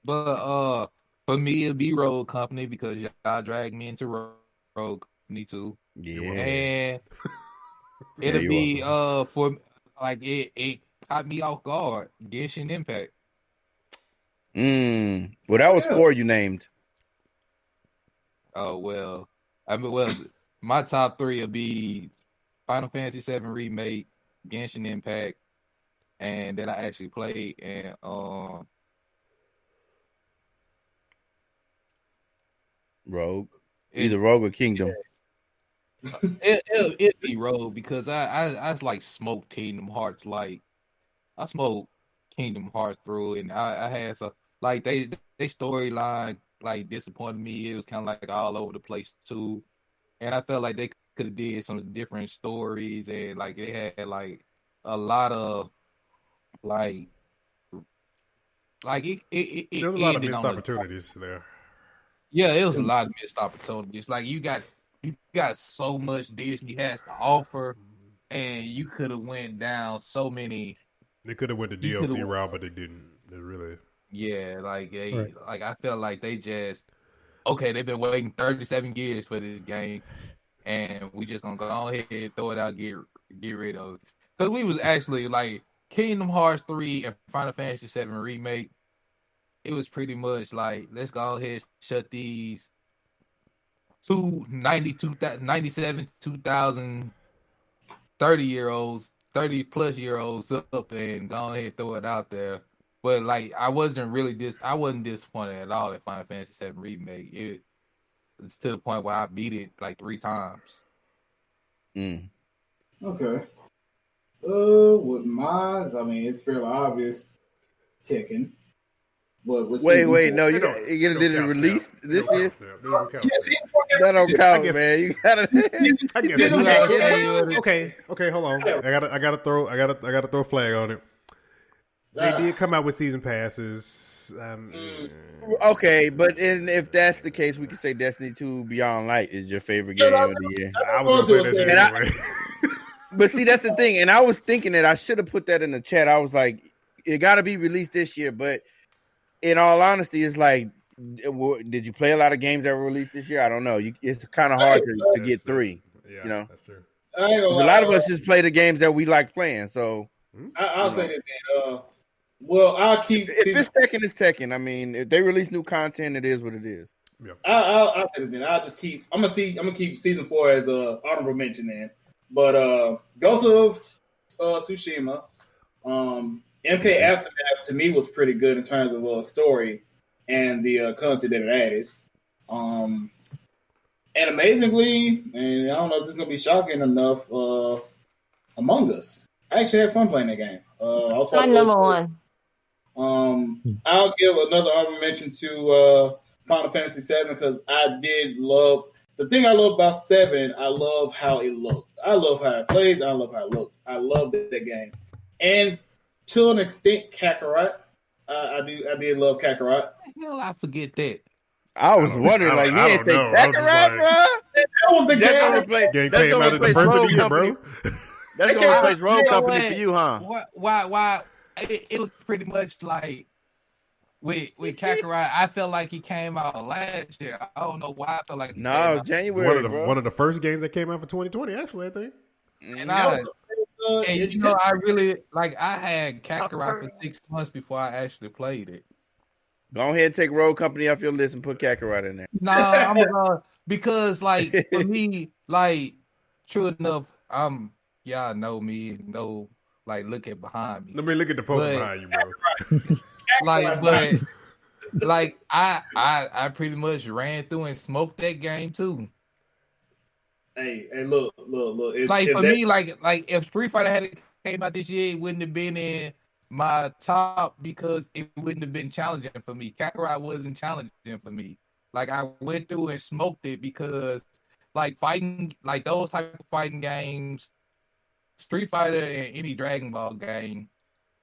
But for me, it'd be Rogue Company because y'all dragged me into Rogue Company too. Yeah, and it'll be for it caught me off guard. Genshin Impact. Well, that was 4 you named. Oh well, my top 3 will be Final Fantasy VII Remake, Genshin Impact, and that I actually played, and Rogue, either Rogue or Kingdom. It'd be Rogue because I smoked Kingdom Hearts. I smoked Kingdom Hearts through, and I had some they storyline disappointed me. It was kind of all over the place too, and I felt like they could have did some different stories, and like they had like a lot of like it there's a lot of missed opportunities there. Yeah, it was a lot of missed opportunities. Like you got so much Disney has to offer, and you could have went down so many. They could have went the DLC route, but they didn't. They really. Yeah, like I felt like they just they've been waiting 37 years for this game, and we just gonna go ahead and throw it out, get rid of it. Because we was actually like Kingdom Hearts 3 and Final Fantasy 7 Remake. It was pretty much like, let's go ahead and shut these 97, 2000, 30-year-olds, 30-plus-year-olds up and go ahead and throw it out there. But like, I wasn't disappointed at all at Final Fantasy 7 Remake. It's to the point where I beat it like 3 times. Okay. With mine, I mean, it's fairly obvious. Tekken. But wait, no, you did it release this year? That don't count, man. You gotta. I guess. Okay, hold on. I gotta throw a flag on it. They did come out with season passes. Okay, but if that's the case, we can say Destiny 2 Beyond Light is your favorite game of the year. I was going to say that anyway. But see, that's the thing. And I was thinking that I should have put that in the chat. I was like, it got to be released this year. But in all honesty, it's like, did you play a lot of games that were released this year? I don't know. It's kind of hard to get 3. Yeah, you know, that's true. A lot of us just play the games that we like playing. So I'll say this, man. Well, I'll keep. If it's Tekken, it's Tekken. I mean, if they release new content, it is what it is. Yeah. I'll say this, man. I'll just keep. I'm gonna keep season 4 as a honorable mention, man. But Ghost of Tsushima, MK Aftermath to me was pretty good in terms of story and the content that it added. And amazingly, and I don't know if this is gonna be shocking enough, Among Us. I actually had fun playing that game. It's my number 1. I'll give another honorable mention to Final Fantasy 7 because I did love. The thing I love about 7, I love how it looks. I love how it plays. I love how it looks. I love that game. And to an extent, Kakarot. I did love Kakarot. Hell, I forget that. I was wondering, like, you didn't say Kakarot, bro? That was the game. Game came out at the first of the year, bro. That's the only place Road Company for you, huh? Why? It was pretty much like with Kakarot. I felt like he came out last year. I don't know why I felt like January. One of the first games that came out for 2020, actually, I think. And I really like. I had Kakarot for 6 months before I actually played it. Go ahead and take Road Company off your list and put Kakarot in there. No, I'm because like for me, like true enough, y'all know me, like look at behind me. Let me look at the poster behind you, bro. I pretty much ran through and smoked that game too. Hey, look. If Street Fighter had came out this year, it wouldn't have been in my top because it wouldn't have been challenging for me. Kakarot wasn't challenging for me. Like I went through and smoked it because like fighting, like those type of fighting games, Street Fighter and any Dragon Ball game,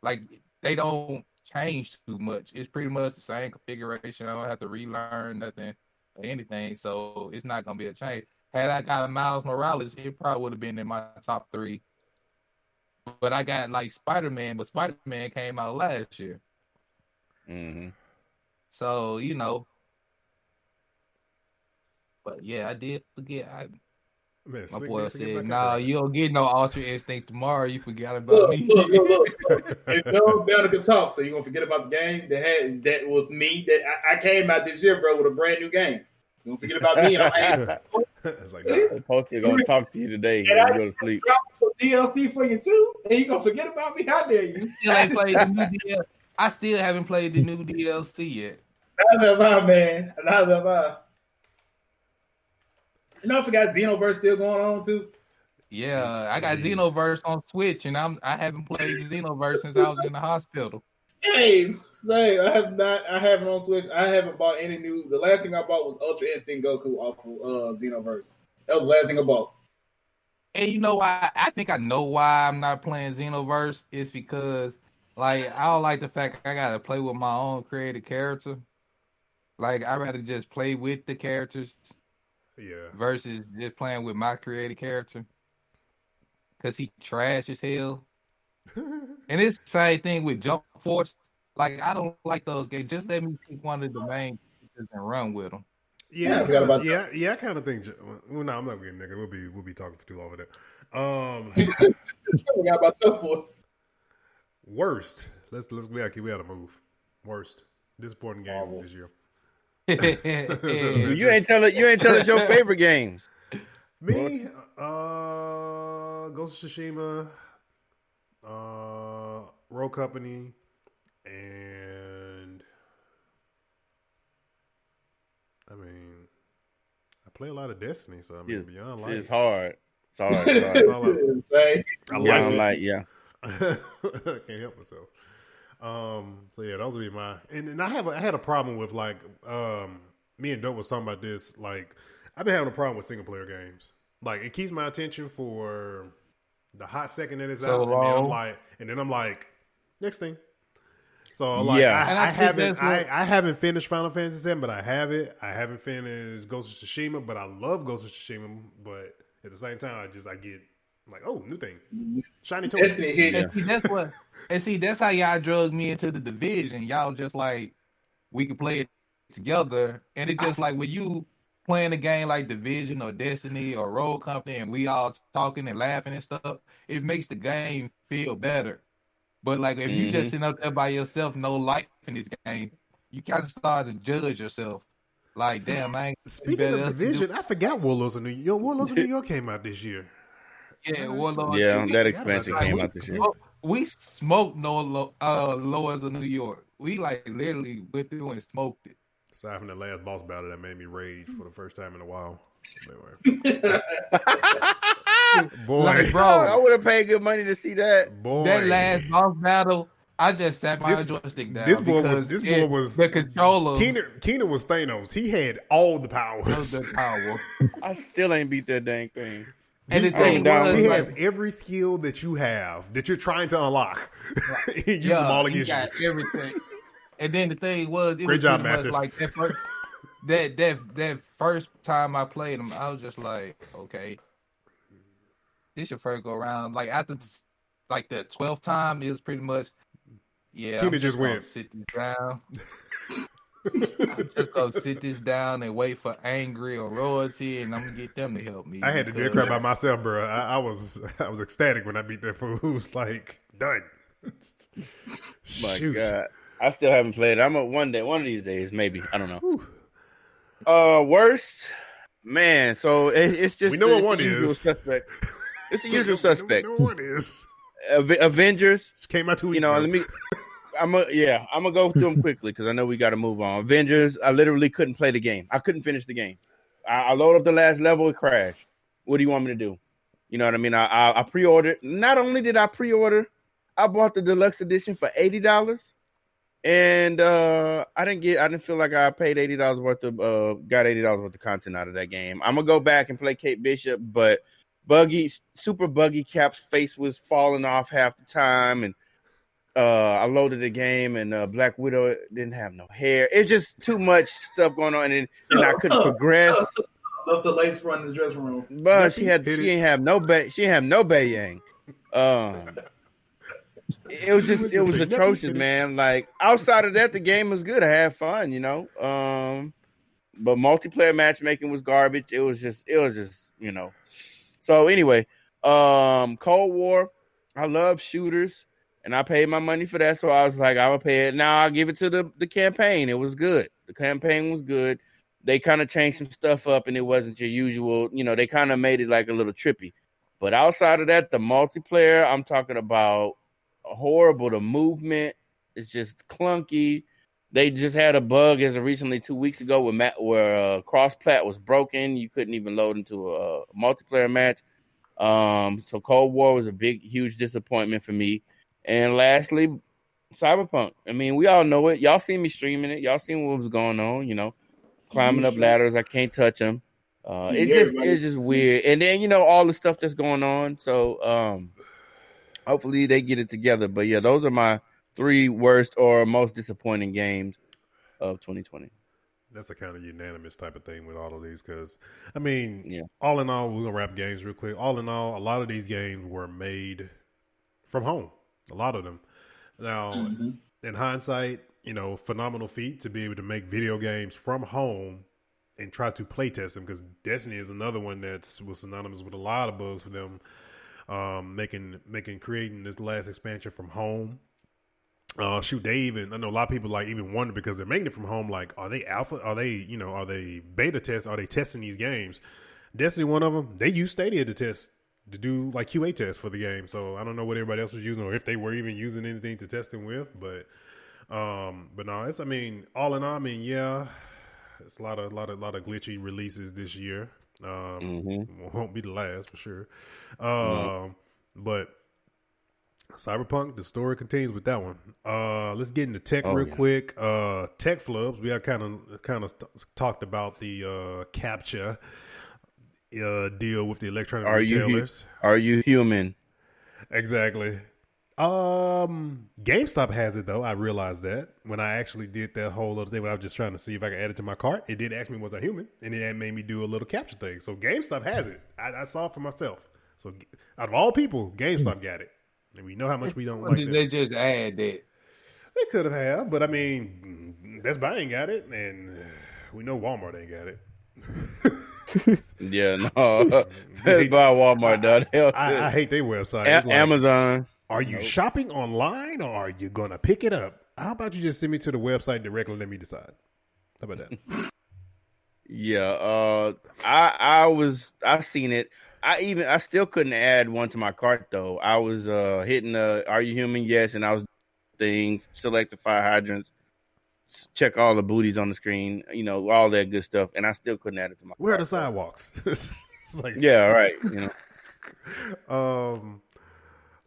like they don't change too much. It's pretty much the same configuration. I don't have to relearn nothing or anything, so it's not gonna be a change. Had I got Miles Morales, it probably would have been in my top 3. But I got like Spider-Man, but Spider-Man came out last year. Mm-hmm. So, but yeah, I did forget. My boy said, "Nah, you don't get no Ultra Instinct tomorrow. You forgot about me." Look. If no down to talk, so you gonna forget about the game that was me. That I came out this year, bro, with a brand new game. You gonna forget about me? And it's like, nah, Posty gonna talk to you today. And I go to sleep. Some DLC for you too, and you gonna forget about me? How dare you? I still haven't played the new DLC yet. Neither have I, man. Neither have I. I forgot Xenoverse still going on too. Yeah, I got Xenoverse on Switch, and I haven't played Xenoverse since I was in the hospital. Same. I haven't on Switch. I haven't bought any new. The last thing I bought was Ultra Instinct Goku off of Xenoverse. That was the last thing I bought. And you know why? I think I know why I'm not playing Xenoverse. It's because, like, I don't like the fact I gotta play with my own created character. Like, I'd rather just play with the characters, versus just playing with my created character. Cause he trash as hell. And it's the same thing with Jump Force. Like, I don't like those games. Just let me pick one of the main characters and run with them. Yeah, I kind of think. Well, no, I'm not getting nigga. We'll be talking for too long with that. forgot about Jump Force. Worst. Let's we gotta move. Worst. Disappointing game this year. You ain't tell us your favorite games. Me, Ghost of Tsushima, Rogue Company, and I mean, I play a lot of Destiny, so I mean, beyond light, it's hard. It's hard. I can't help myself. So yeah, those would be my. And I had a problem with like me and Dope was talking about this. Like, I've been having a problem with single player games. Like, it keeps my attention for the hot second that it's out, and then I'm like, next thing. So like, I haven't finished Final Fantasy VII, but I have it. I haven't finished Ghost of Tsushima, but I love Ghost of Tsushima. But at the same time, I get like, oh, new thing, shiny toy. That's how y'all drugged me into the Division. Y'all just like, we could play it together, and it just like when you playing a game like Division or Destiny or Rogue Company, and we all talking and laughing and stuff, it makes the game feel better. But like if you just sitting up there by yourself, no life in this game, you kind of start to judge yourself. Like, damn, I ain't. Speaking of Division, I forgot Warlords of New York. Warlords of New York came out this year. Yeah, Warlords. Yeah, that expansion came out this year. We smoked Lords of New York. We like literally went through and smoked it. Aside from the last boss battle that made me rage for the first time in a while. Anyway. Boy, like, bro, I would have paid good money to see that. Boy, that last boss battle, I just sat my joystick down. This boy was the controller. Keenan was Thanos. He had all the powers. I still ain't beat that dang thing. And the thing was, he has every skill that you have that you're trying to unlock. He uses them all against you. Got everything. And then the thing was, great job, Master. Like that first time I played him, I was just like, okay, this your first go around. Like after like the 12th time, it was pretty much, I'm just went. Sit this down. I'm just gonna sit this down and wait for Angry or Royalty, and I'm gonna get them to help me. I had to do a crap by myself, bro. I was ecstatic when I beat that fool. It was like done. My God. I still haven't played it. one of these days, maybe. I don't know. Worst, man. So it's just we know what one is. Suspect. It's the usual suspect. We know what is. Avengers came out 2 weeks ago. I'm gonna go through them quickly because I know we got to move on. Avengers. I literally couldn't play the game. I couldn't finish the game. I loaded up the last level, it crashed. What do you want me to do? You know what I mean? I pre-ordered. Not only did I pre-order, I bought the deluxe edition for $80. And I didn't feel like I paid $80 worth of got $80 worth of content out of that game. I'm gonna go back and play Kate Bishop, but Super Buggy Cap's face was falling off half the time, and I loaded the game, and Black Widow didn't have no hair. It's just too much stuff going on, and I couldn't progress. Left the lace front in the dressing room, but she ain't have no Bayang. It was atrocious, man. Like outside of that, the game was good. I had fun, you know. But multiplayer matchmaking was garbage. It was just, you know. So anyway, Cold War. I love shooters, and I paid my money for that. So I was like, I'm gonna pay it. Now I'll give it to the campaign. It was good. The campaign was good. They kind of changed some stuff up, and it wasn't your usual. You know, they kind of made it like a little trippy. But outside of that, the multiplayer, I'm talking about. Horrible. The movement is just clunky. They just had a bug as of recently 2 weeks ago where cross-plat was broken. You couldn't even load into a multiplayer match. So Cold War was a big, huge disappointment for me. And lastly, Cyberpunk. I mean, we all know it. Y'all seen me streaming it. Y'all seen what was going on, you know, climbing up ladders. I can't touch them. It's just weird. And then all the stuff that's going on. So hopefully they get it together. But yeah, those are my 3 worst or most disappointing games of 2020. That's a kind of unanimous type of thing with all of these because, all in all, we're going to wrap games real quick. All in all, a lot of these games were made from home. A lot of them. Now, in hindsight, phenomenal feat to be able to make video games from home and try to play test them because Destiny is another one was synonymous with a lot of bugs for them, creating this last expansion from home. I know a lot of people even wonder because they're making it from home. Like, are they alpha? Are they beta tests? Are they testing these games? Destiny, one of them, they use Stadia to do like QA tests for the game. So I don't know what everybody else was using or if they were even using anything to test them with. But no, it's all in all, yeah, it's a lot of glitchy releases this year. Won't be the last for sure. But Cyberpunk, the story continues with that one. Let's get into tech real quick. Tech flubs. We have kind of talked about the CAPTCHA deal with the electronic retailers. Are you human? Exactly. GameStop has it though. I realized that when I actually did that whole other thing when I was just trying to see if I could add it to my cart, it did ask me was I human, and it made me do a little capture thing. So GameStop has it. I saw it for myself. So out of all people, GameStop got it. And we know how much we don't like it. They just add that. They could have, but Best Buy ain't got it, and we know Walmart ain't got it. Yeah, no. Best Buy, Walmart, dog. I hate their website. Amazon. Are you shopping online or are you gonna pick it up? How about you just send me to the website directly and let me decide? How about that? Yeah, I seen it. I still couldn't add one to my cart though. I was hitting "Are you human?" Yes, and I was select the fire hydrants, check all the booties on the screen, all that good stuff, and I still couldn't add it to my. Where cart, are the sidewalks? Yeah, right.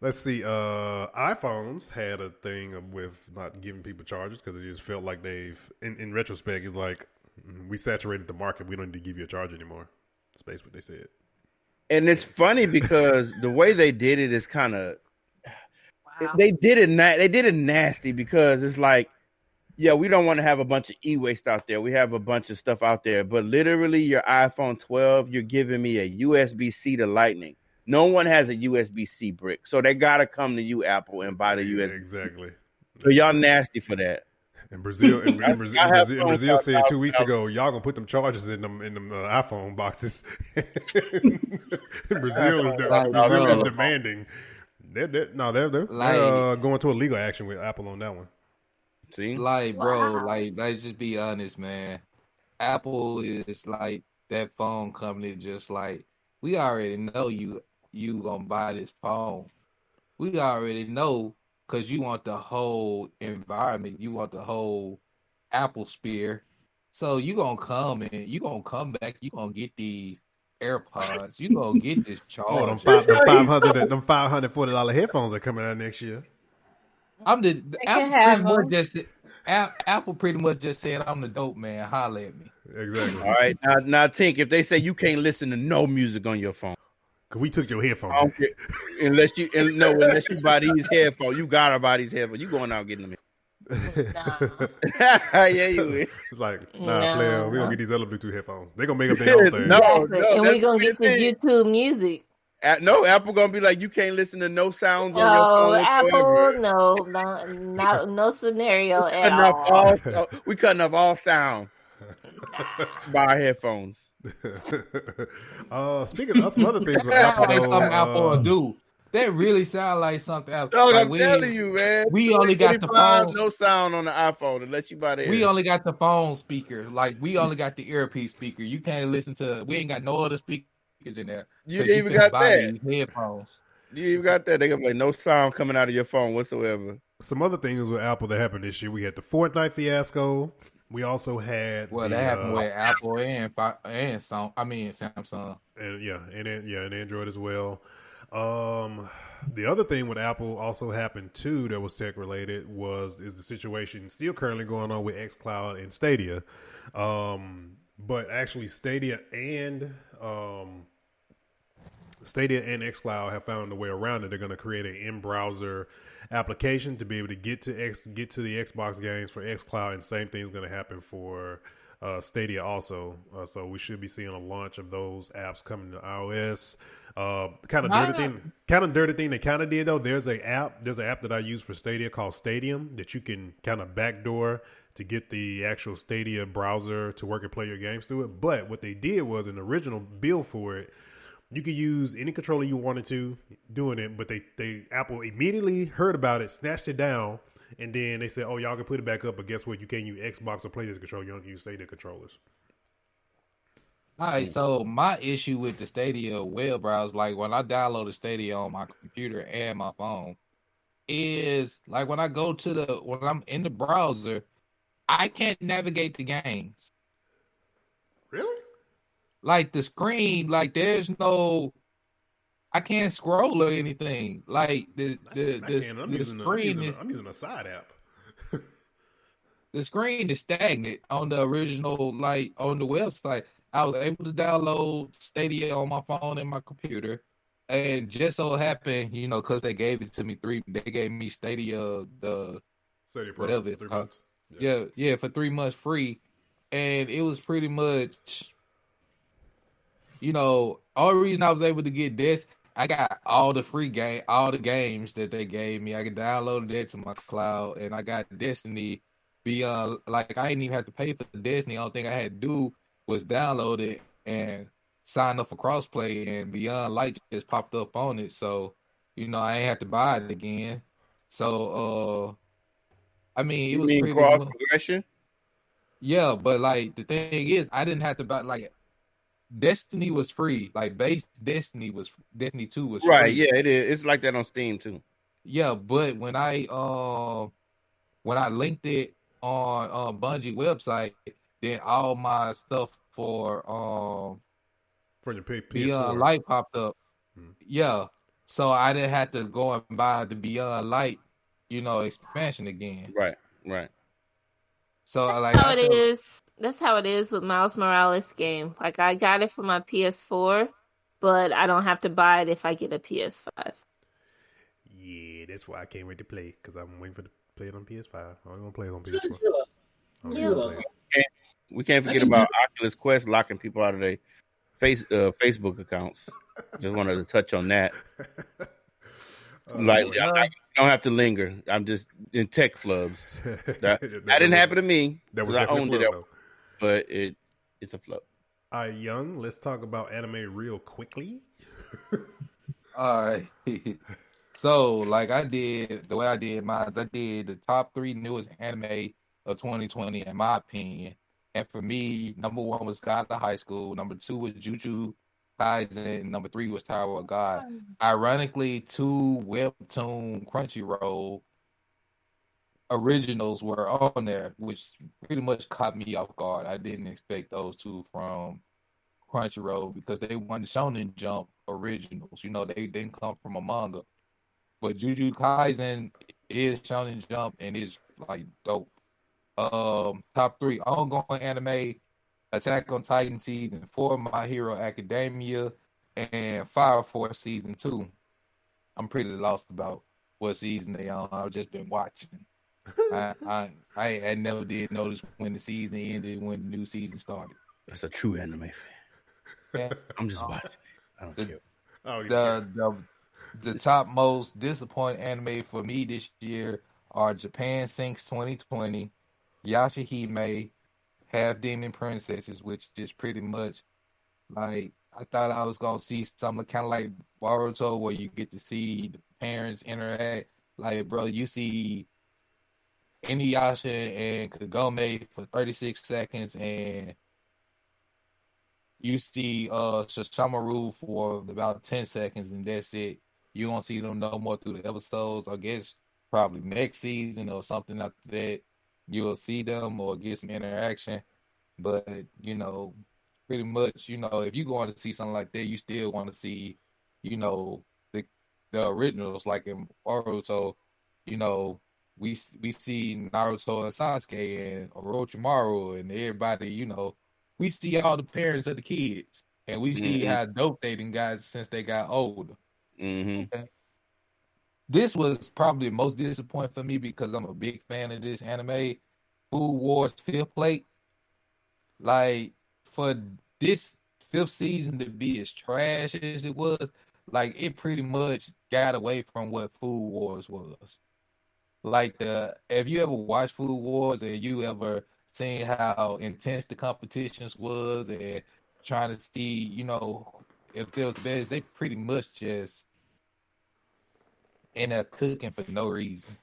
Let's see. iPhones had a thing with not giving people charges because it just felt like they've, in retrospect, it's like we saturated the market. We don't need to give you a charge anymore. That's basically what they said. And it's funny because the way they did it is kind of, they did it nasty because it's like, yeah, we don't want to have a bunch of e-waste out there. We have a bunch of stuff out there, but literally your iPhone 12, you're giving me a USB-C to Lightning. No one has a USB-C brick, so they gotta come to you, Apple, and buy the USB. Exactly. So y'all nasty for that. And Brazil said 2 weeks ago, y'all gonna put them charges in them iPhone boxes. Brazil is demanding. They're going to a legal action with Apple on that one. See, bro, let's just be honest, man. Apple is like that phone company. Just like we already know you gonna buy this phone. We already know. Because you want the whole environment. You want the whole Apple sphere. So you're going to come and you're going to come back. You're going to get these AirPods. You're going to get this charge. Oh, them $540 headphones are coming out next year. Apple pretty much just said, I'm the dope man. Holla at me. Exactly. All right. Now, Tink, if they say you can't listen to no music on your phone. Cause we took your headphones. Unless you buy these headphones, you gotta buy these headphones. You going out getting them. Yeah, you will. It's like, player, we gonna get these other Bluetooth headphones. They gonna make up their own thing. And we gonna get this YouTube music. No, Apple gonna be like, you can't listen to no sounds on your phone. Apple, no scenario at all. We cutting off all sound. Buy our headphones. Speaking of some other things with Apple, Apple will do. That really sound like something else. Dog, I'm telling you, man. We only got the phone. No sound on the iPhone to let you buy the. We only got the phone speaker. Like we only got the earpiece speaker. You can't listen to. We ain't got no other speakers in there. You even got that. These headphones. You even got that. They gonna be like no sound coming out of your phone whatsoever. Some other things with Apple that happened this year. We had the Fortnite fiasco. We also had that happened with Apple and Samsung. And Android as well. The other thing with Apple also happened too that was tech related is the situation still currently going on with xCloud and Stadia. But actually, Stadia and xCloud have found a way around it. They're going to create an in-browser application to be able to get to the Xbox games for xCloud, and same thing is going to happen for Stadia also. So we should be seeing a launch of those apps coming to iOS. Kind of dirty thing they kind of did though. There's an app that I use for Stadia called Stadium that you can kind of backdoor to get the actual Stadia browser to work and play your games through it. But what they did was an original build for it. You could use any controller you wanted to doing it, but Apple immediately heard about it, snatched it down, and then they said, "Oh, y'all can put it back up, but guess what? You can't use Xbox or PlayStation controller. You don't use Stadia controllers." All right, so my issue with the Stadia web browser, like when I download the Stadia on my computer and my phone, is like when I'm in the browser, I can't navigate the games. Really? Like the screen, like there's no, I can't scroll or anything. Like the screen I'm using a side app. The screen is stagnant on the original, like on the website. I was able to download Stadia on my phone and my computer, and just so happened, because they gave it to me they gave me Stadia Stadia Pro, whatever it's 3 called. months. Yeah, for 3 months free, and it was pretty much, only reason I was able to get this, I got all the games that they gave me. I could download that to my cloud, and I got Destiny Beyond. Like I didn't even have to pay for the Destiny. The only thing I had to do was download it and sign up for crossplay, and Beyond Light just popped up on it. So, I ain't have to buy it again. So, it was pretty cross progression. Yeah, but like the thing is, I didn't have to buy Destiny was free. Like base Destiny 2 was free. Right, yeah, it is. It's like that on Steam too. Yeah, but when I linked it on Bungie website, then all my stuff for your PS4 Beyond Light popped up. Yeah. So I didn't have to go and buy the Beyond Light, expansion again. Right. So that's how it is with Miles Morales game. Like I got it for my PS4, but I don't have to buy it if I get a PS5. Yeah, that's why I can't wait to play, because I'm waiting to play it on PS5. I'm gonna play it on PS4. We can't forget about Oculus Quest locking people out of their Facebook accounts. Just wanted to touch on that. I don't have to linger. I'm just in tech flubs. That didn't happen to me. That was I owned it, though. But it's a flub. Young, let's talk about anime real quickly. All right. So, like the way I did mine, I did the top 3 newest anime of 2020, in my opinion. And for me, number 1 was God of High School. Number 2 was Jujutsu Kaisen. Number 3 was Tower of God. Ironically, 2 Webtoon Crunchyroll originals were on there, which pretty much caught me off guard. I didn't expect those 2 from Crunchyroll because they weren't Shonen Jump originals. They didn't come from a manga. But Jujutsu Kaisen is Shonen Jump and is like dope. Top 3 ongoing anime: Attack on Titan season 4, My Hero Academia, and Fire Force season 2. I'm pretty lost about what season they on. I've just been watching. I never did notice when the season ended, when the new season started. That's a true anime fan. Yeah. I'm just watching. I don't care. The top most disappointing anime for me this year are Japan Sinks 2020, Yashahime, Half Demon Princesses, which is pretty much like, I thought I was gonna see something kind of like Boruto, where you get to see the parents interact. Like, bro, you see Inuyasha and Kagome for 36 seconds, and you see Shishamaru for about 10 seconds, and that's it. You won't see them no more through the episodes. I guess probably next season or something after that, you'll see them or get some interaction. But, pretty much, if you want to see something like that, you still want to see, the originals, like in Boruto. We see Naruto and Sasuke and Orochimaru and everybody, we see all the parents of the kids, and we see how dope they done got since they got older. Mm-hmm. Okay. This was probably the most disappointing for me because I'm a big fan of this anime, Food Wars 5th Plate. Like, for this 5th season to be as trash as it was, like, it pretty much got away from what Food Wars was. Like, if you ever watched Food Wars and you ever seen how intense the competitions was and trying to see, you know, if there was best, they pretty much just in there cooking for no reason.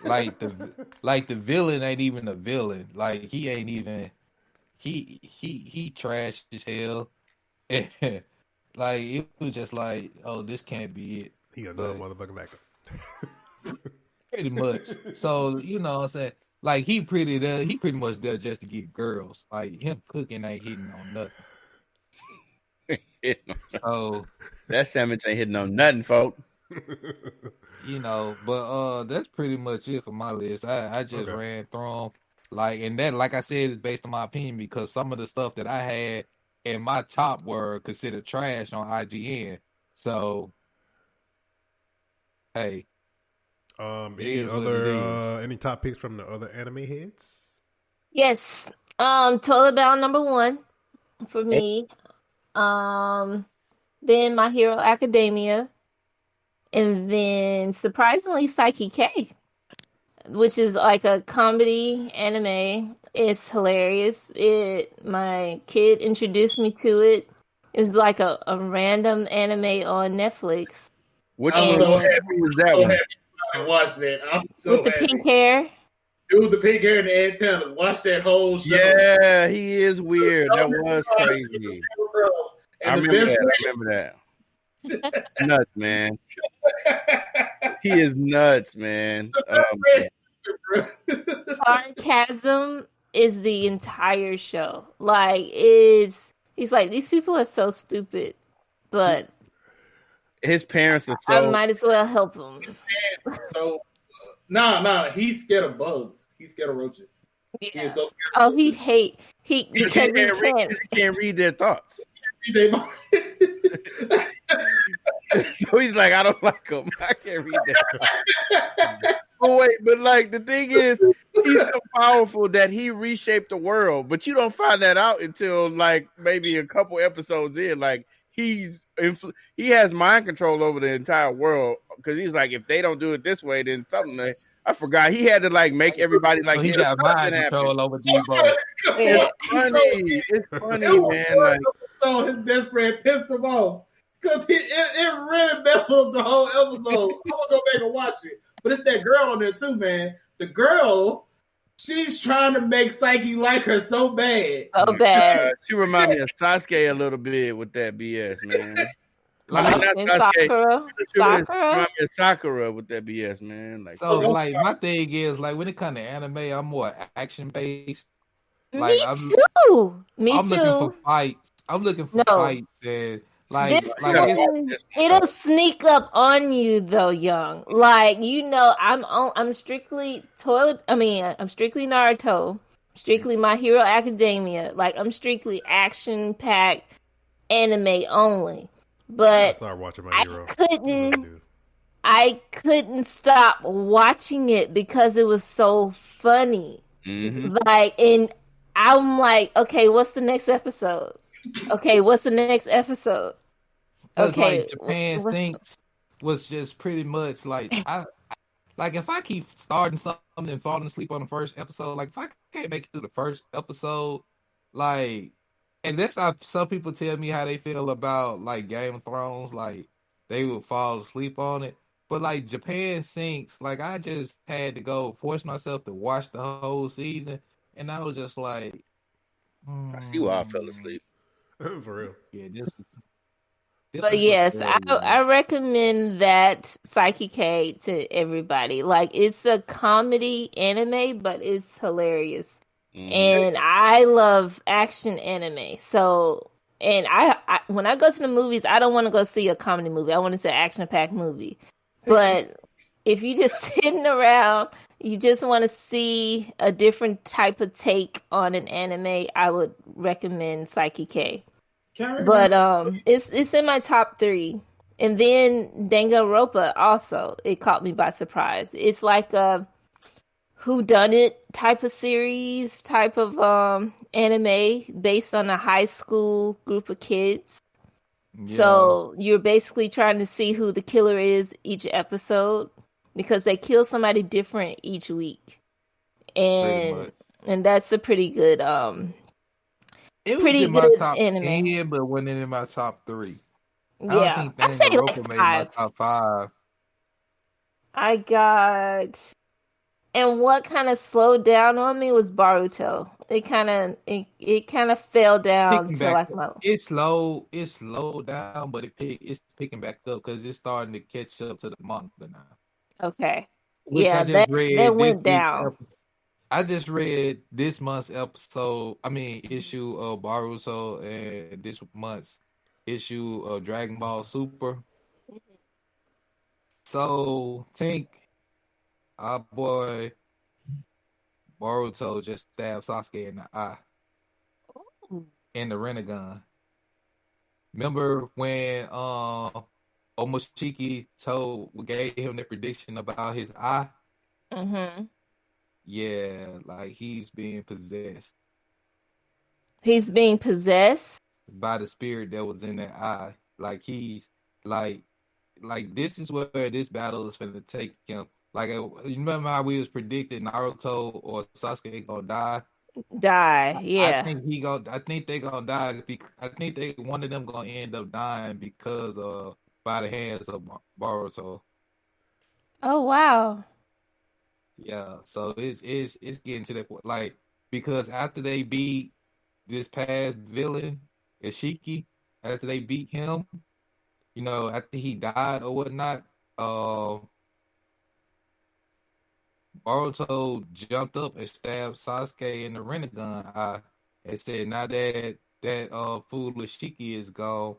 Like the villain ain't even a villain. Like he ain't even he trashed as hell. Like it was just like, oh, this can't be it. He another motherfucking backup. Pretty much. So, you know what I'm saying? Like he pretty much there just to get girls. Like him cooking ain't hitting on nothing. So that sandwich ain't hitting on nothing, folks. You know, but that's pretty much it for my list. I just ran through them. Like, and that, like I said, is based on my opinion because some of the stuff that I had in my top were considered trash on IGN. So, hey. Any top picks from the other anime heads? Yes. Totally Bound #1 for me. Then My Hero Academia. And then, surprisingly, Psyche K, which is like a comedy anime. It's hilarious. My kid introduced me to it. It was like a random anime on Netflix. I'm so happy with that one. I watched that. I'm so with the happy. Pink hair. Dude with the pink hair and the antennas. Watch that whole show. Yeah, he is weird. That was crazy. I remember that. Nuts, man. He is nuts, man. Sarcasm is the entire show. Like, he's like, these people are so stupid, but his parents are so. I might as well help him. So, no, he's scared of bugs. He's scared of roaches. Yeah. He is so scared of he can't read their thoughts. So he's like, I don't like him. I can't read that. Oh wait, but like the thing is, he's so powerful that he reshaped the world. But you don't find that out until like maybe a couple episodes in. Like he has mind control over the entire world because he's like, if they don't do it this way, then something. I forgot he had to like make everybody like he got mind control over Debo. It's funny, man. Like, so his best friend pissed him off. Because it really messed up the whole episode. I'm going to go back and watch it. But it's that girl on there too, man. The girl, she's trying to make Psyche like her so bad. So bad. She reminds me of Sasuke a little bit with that BS, man. Like Sakura. Sakura with that BS, man. Like, so, like, my thing is, like, when it comes to anime, I'm more action-based. Like, Me too. I'm looking for fights. I'm looking for fights and... Like, it'll sneak up on you though, young. Like, you know, I'm strictly I'm strictly Naruto, strictly My Hero Academia. Like, I'm strictly action-packed anime only. But I started watching My Hero. I couldn't stop watching it because it was so funny. Mm-hmm. Like, and I'm like, okay, what's the next episode? Okay, what's the next episode? Okay, like Japan Stinks was just pretty much like if I keep starting something and falling asleep on the first episode, like if I can't make it through the first episode, like, and that's how some people tell me how they feel about like Game of Thrones, like they would fall asleep on it. But like Japan Sinks, like I just had to force myself to watch the whole season, and I was just like, I see why I fell asleep. For real. Yeah, but yes, I recommend that Psyche K to everybody. Like, it's a comedy anime, but it's hilarious. And I love action anime. So, and I when I go to the movies, I don't want to go see a comedy movie. I want to see an action-packed movie. But if you just sitting around, you just want to see a different type of take on an anime, I would recommend Psyche K. But it's in my top 3. And then Danganronpa also, it caught me by surprise. It's like a whodunit type of series, type of anime based on a high school group of kids. Yeah. So you're basically trying to see who the killer is each episode because they kill somebody different each week. And that's a pretty good it was in my top anime. 10, but wasn't in my top 3. Yeah, I say like 5. Made my top 5. I got, and what kind of slowed down on me was Boruto. It kind of fell down to like my. It slowed down, but it's picking back up because it's starting to catch up to the manga now. Okay. Which I just read. That went down. I just read this month's issue of Boruto and this month's issue of Dragon Ball Super. So, Tink, our boy Boruto just stabbed Sasuke in the eye. Ooh. In the Rinnegan. Remember when Omoshiki gave him the prediction about his eye? Mm-hmm. Yeah, like he's being possessed. He's being possessed? By the spirit that was in that eye. Like he's like this is where this battle is finna take him. Like you remember how we was predicting Naruto or Sasuke gonna die? Yeah. I think they gonna die. I think one of them gonna end up dying because by the hands of Boruto. Oh wow. Yeah, so it's getting to that point. Like because after they beat this past villain, Ishiki, after they beat him, after he died or whatnot, Boruto jumped up and stabbed Sasuke in the Rinnegan eye and said, now that fool Ishiki is gone,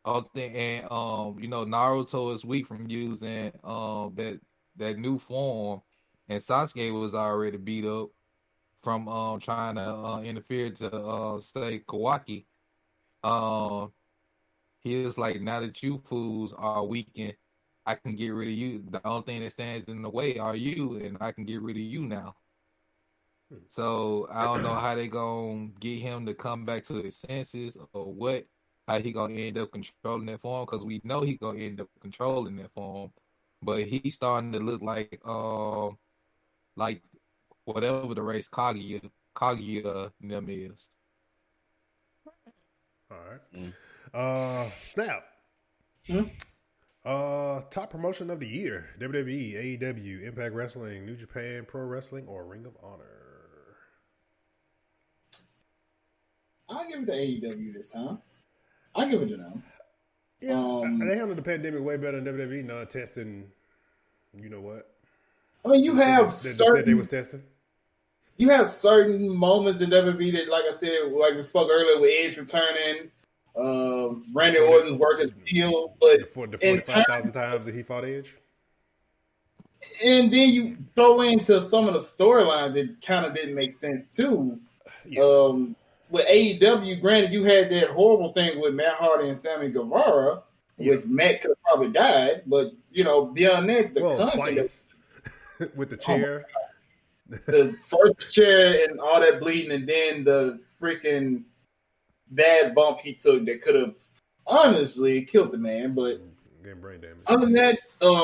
and Naruto is weak from using that new form, and Sasuke was already beat up from trying to interfere to say Kawaki. He was like, now that you fools are weakened, I can get rid of you. The only thing that stands in the way are you, and I can get rid of you now. So I don't know how they gonna get him to come back to his senses or what. How he gonna end up controlling that form? Because we know he gonna end up controlling that form, but he's starting to look like whatever the race Kaguya them is. All right. Snap. Top promotion of the year: WWE, AEW, Impact Wrestling, New Japan Pro Wrestling, or Ring of Honor. I'll give it to AEW this time. I'll give it to them. Yeah, they handled the pandemic way better than WWE. Not testing. You know what? I mean, you have certain. They was testing. You have certain moments in WWE that, like I said, like we spoke earlier with Edge returning, Randy Orton's work as heel, but the 45,000 times that he fought Edge. And then you throw into some of the storylines that kind of didn't make sense too. Yeah. With AEW, granted, you had that horrible thing with Matt Hardy and Sammy Guevara, which Matt could have probably died, but beyond that, the content with the chair. The first chair and all that bleeding, and then the freaking bad bump he took that could have honestly killed the man. But brain damage. Other than that,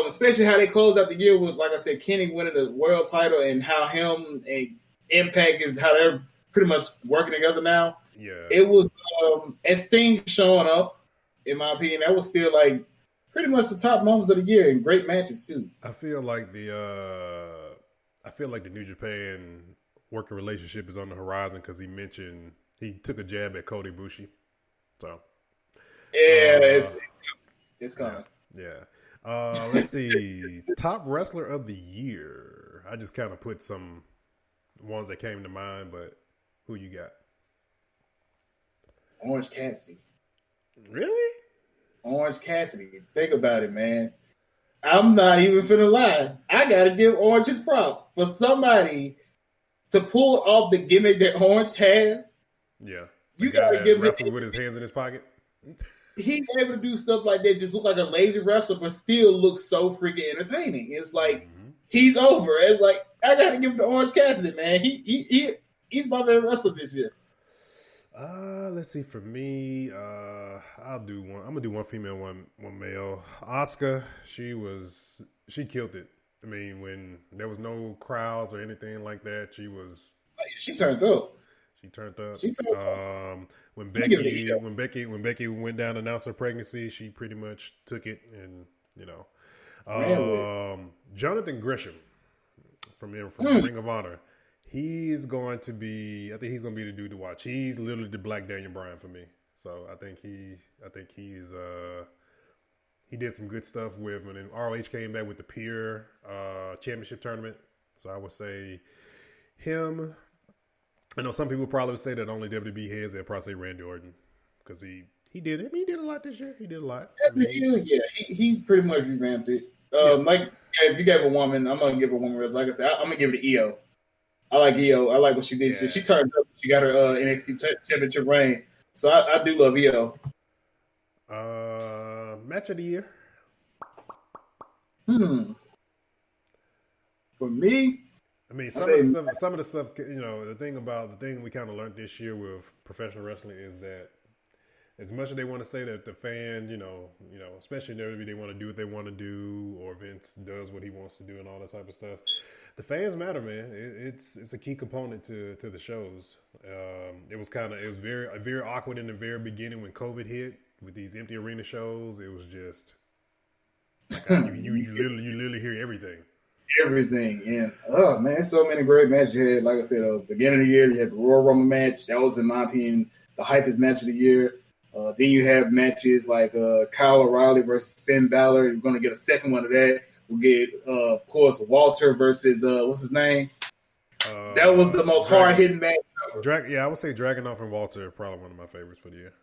especially how they closed out the year with, like I said, Kenny winning the world title, and how him and Impact is how they're pretty much working together now. Yeah, it was and Sting showing up. In my opinion, that was still like pretty much the top moments of the year, and great matches too. I feel like the New Japan working relationship is on the horizon because he mentioned he took a jab at Kota Ibushi. So it's coming. Yeah. Let's see. Top wrestler of the year. I just kind of put some ones that came to mind, but who you got? Orange Cassidy. Really? Orange Cassidy. Think about it, man. I'm not even finna lie. I gotta give Orange his props for somebody to pull off the gimmick that Orange has. Yeah, you gotta give wrestle with his hands in his pocket. He's able to do stuff like that, just look like a lazy wrestler, but still looks so freaking entertaining. It's like he's over. It's like I gotta give him to Orange Cassidy, man. He's my favorite wrestler this year. Let's see. For me, I'll do one. I'm gonna do one female, one male. Asuka, she killed it. I mean, when there was no crowds or anything like that, she turned up. She turned up. When Becky went down to announce her pregnancy, she pretty much took it, and Jonathan Gresham from Ring of Honor. He's going to be. I think he's going to be the dude to watch. He's literally the Black Daniel Bryan for me. So I think he's. He did some good stuff with when ROH came back with the Peer Championship tournament. So I would say him. I know some people probably would say that only WWE has. They'd probably say Randy Orton because he did it. He did a lot this year. He did a lot. He pretty much revamped it. Like if you gave a woman, I'm gonna give a woman. Like I said, I'm gonna give it to Io. I like Io. I like what she did. Yeah. She turned up. She got her NXT Championship reign. So I do love Io. Match of the year. For me, I mean, some of the stuff. The thing we kind of learned this year with professional wrestling is that as much as they want to say that the fan, especially in WWE, they want to do what they want to do, or Vince does what he wants to do, and all that type of stuff. The fans matter, man. It's a key component to the shows. It was very awkward in the very beginning when COVID hit with these empty arena shows. It was just like you literally hear everything. Everything, and oh man, so many great matches you had. Like I said, beginning of the year, you had the Royal Rumble match. That was, in my opinion, the hypest match of the year. Then you have matches like Kyle O'Reilly versus Finn Balor. You're going to get a second one of that. We'll get, of course, Walter versus what's his name? That was the most hard hitting match ever. I would say Dragunov and Walter are probably one of my favorites for the year.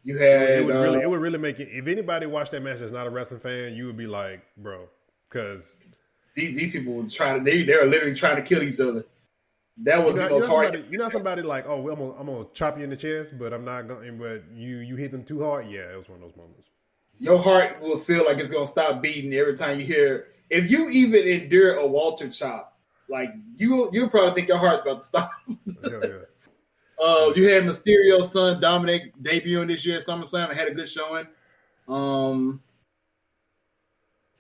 You had it would really make it. If anybody watched that match that's not a wrestling fan, you would be like, bro. Because these people were they're literally trying to kill each other. That was the most hard. Somebody like, oh, well, I'm gonna chop you in the chest, but I'm not gonna. But you hit them too hard. Yeah, it was one of those moments. Your heart will feel like it's gonna stop beating every time you hear. If you even endure a Walter chop, like you'll probably think your heart's about to stop. Yeah. You had Mysterio's son Dominic debuting this year at SummerSlam and had a good showing.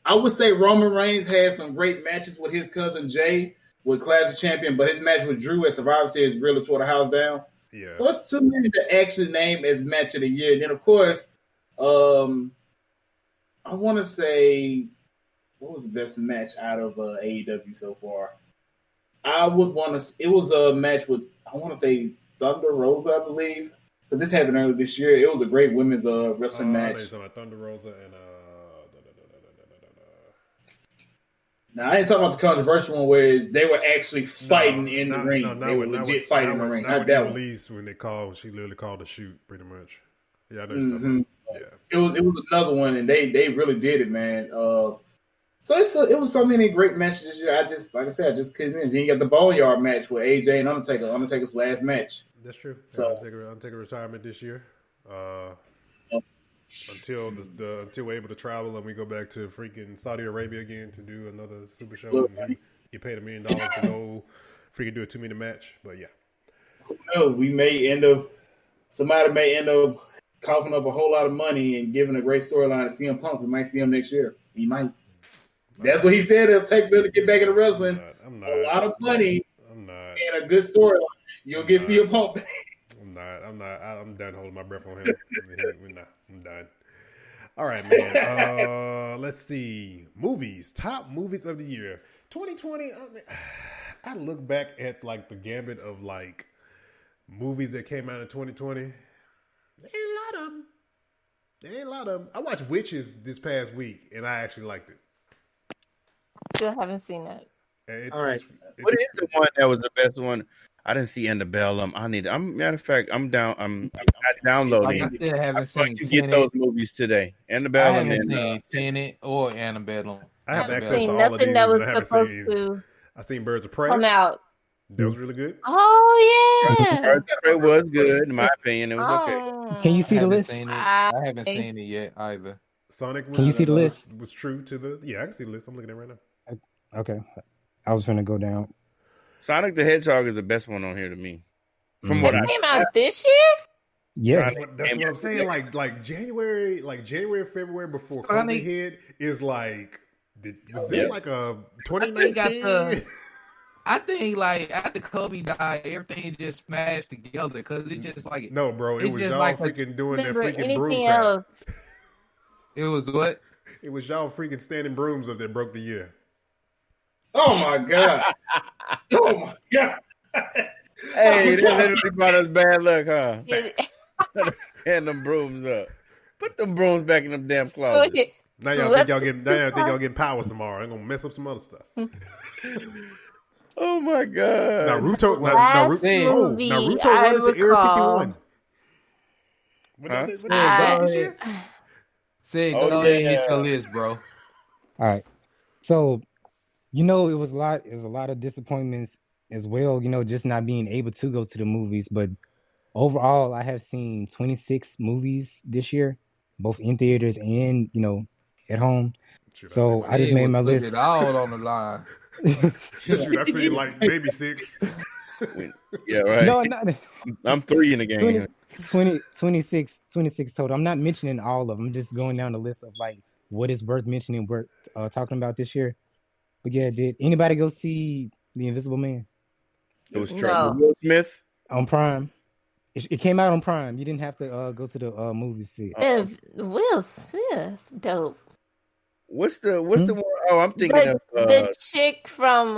I would say Roman Reigns had some great matches with his cousin Jay with Clash of Champions, but his match with Drew at Survivor Series really tore the house down. Yeah. So it's too many to actually name as match of the year. And then, of course, I want to say, what was the best match out of AEW so far? It was a match with, I want to say, Thunder Rosa, I believe. Because this happened earlier this year. It was a great women's wrestling match. Thunder Rosa and Now, I ain't talking about the controversial one where they were actually fighting in the ring. They were legit fighting in the ring. Not that one. When she literally called a shoot, pretty much. Yeah, I know you're talking about. Yeah. It was another one, and they really did it, man. So it was so many great matches this year. I just couldn't win. Then you got the Boneyard match with AJ and Undertaker. Undertaker's last match. That's true. So Undertaker retirement this year. Until we're able to travel and we go back to freaking Saudi Arabia again to do another super show and get paid $1 million to go freaking do a 2-minute match. But yeah. No, somebody may end up coughing up a whole lot of money and giving a great storyline to CM Punk. We might see him next year. He might. That's what he said. It'll take for him to get back into wrestling. A lot of money and a good storyline. You'll get CM Punk. I'm done holding my breath on him. I'm done. All right, man. Let's see. Movies. Top movies of the year. 2020. I look back at like the gambit of like movies that came out in 2020. There ain't a lot of them. I watched Witches this past week, and I actually liked it. Still haven't seen that. All right. What is the one that was the best one? I didn't see Antebellum. Matter of fact, I'm downloading. I still haven't seen. To get those movies today. Antebellum. I haven't seen Tenet or Antebellum. I have access to all of these. That was I supposed to. I seen Birds of Prey. Come out. That was really good. Oh yeah. Birds of Prey was good, in my opinion. It was okay. Can you see the list? I haven't seen it yet either. Sonic. Can you see the list? Was true to the. Yeah, I can see the list. I'm looking at it right now. Okay, I was gonna go down. Sonic the Hedgehog is the best one on here to me. From what came out this year. Yes, that's what I'm saying. Like January, February before COVID hit is like. Was this like a 2019? I think like after Kobe died, everything just smashed together because it just like no, bro. It was y'all like freaking doing that freaking broom else. crap. It was what? It was y'all freaking standing brooms up that broke the year. Oh my god! Oh my god! Hey, they literally brought us bad luck, huh? Hand them brooms up. Put them brooms back in them damn closets. Now y'all think y'all getting powers tomorrow. I'm gonna mess up some other stuff. Oh my god! Naruto went to Area 51. Say, go ahead and get your list, bro. All right. So, it was a lot of disappointments as well. Just not being able to go to the movies, but overall, I have seen 26 movies this year, both in theaters and at home. So I just made my list. It all on the line. Shoot, I've seen like maybe 6. Yeah, right. No, not. I'm 3 in the game. 26 total. I'm not mentioning all of them. I'm just going down the list of like what is worth mentioning, worth talking about this year. But yeah, did anybody go see The Invisible Man? It was Will Smith on Prime. It came out on Prime. You didn't have to go to the movies to see it. Will Smith, dope. What's the one? Oh, I'm thinking of the chick from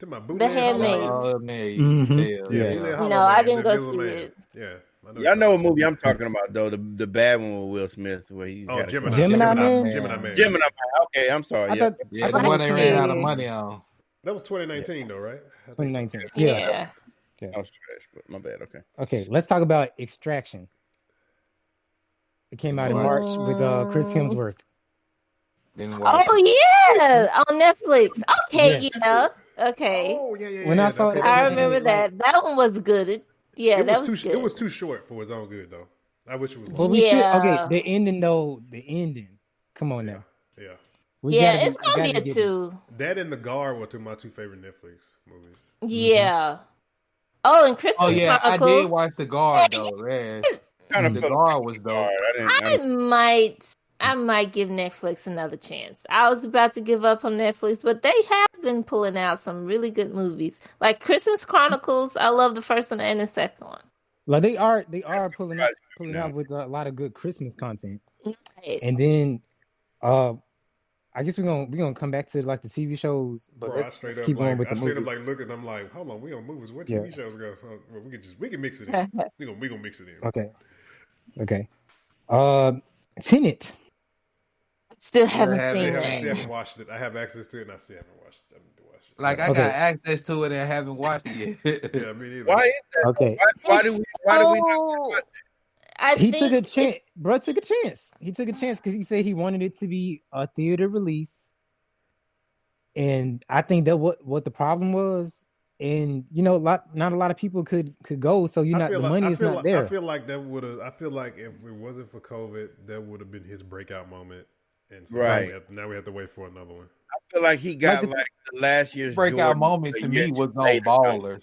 The Handmaid. Yeah. No, I didn't go see it. Yeah. Y'all know what movie I'm talking about though, the bad one with Will Smith where he's Gemini Man. Okay, I'm sorry. The one they ran out of money on. That was 2019 though, right? 2019. Yeah. That was trash, but my bad. Okay, let's talk about Extraction. It came out in March with Chris Hemsworth. Oh yeah, on Netflix. Okay, yes. yeah. Okay. Oh yeah. When I saw it, I remember that. That one was good. That was good. It was too short for its own good though. I wish it was. Well, we should. Okay, the ending though. The ending. Come on now. Yeah. It's gonna be a 2. That and The Guard were my 2 favorite Netflix movies. Yeah. Oh, and Christmas Chronicles. I did watch The Guard though. Yeah. The Guard was dope. I might give Netflix another chance. I was about to give up on Netflix, but they have been pulling out some really good movies. Like Christmas Chronicles, I love the first one and the second one. Like they are pulling out with a lot of good Christmas content. Right. And then I guess we're gonna come back to like the TV shows, but let's keep going with the movies. I straight up looking, I'm like, hold on, we on movies. What TV shows go? Well, we can mix it in. we gonna mix it in. Okay. Tenet. Still haven't seen it. I haven't watched it. I have access to it, and I still haven't watched it. I need to watch it. Like I got access to it and haven't watched it yet. Yeah, me neither. Why is that? Okay. Why do we? He took a chance. Bro took a chance. He took a chance because he said he wanted it to be a theater release, and I think that what the problem was, and not a lot of people could go, so the money is not there. I feel like that would have. I feel like if it wasn't for COVID, that would have been his breakout moment. And so now we have to wait for another one. I feel like he got the last year's breakout moment to me was on Ballers.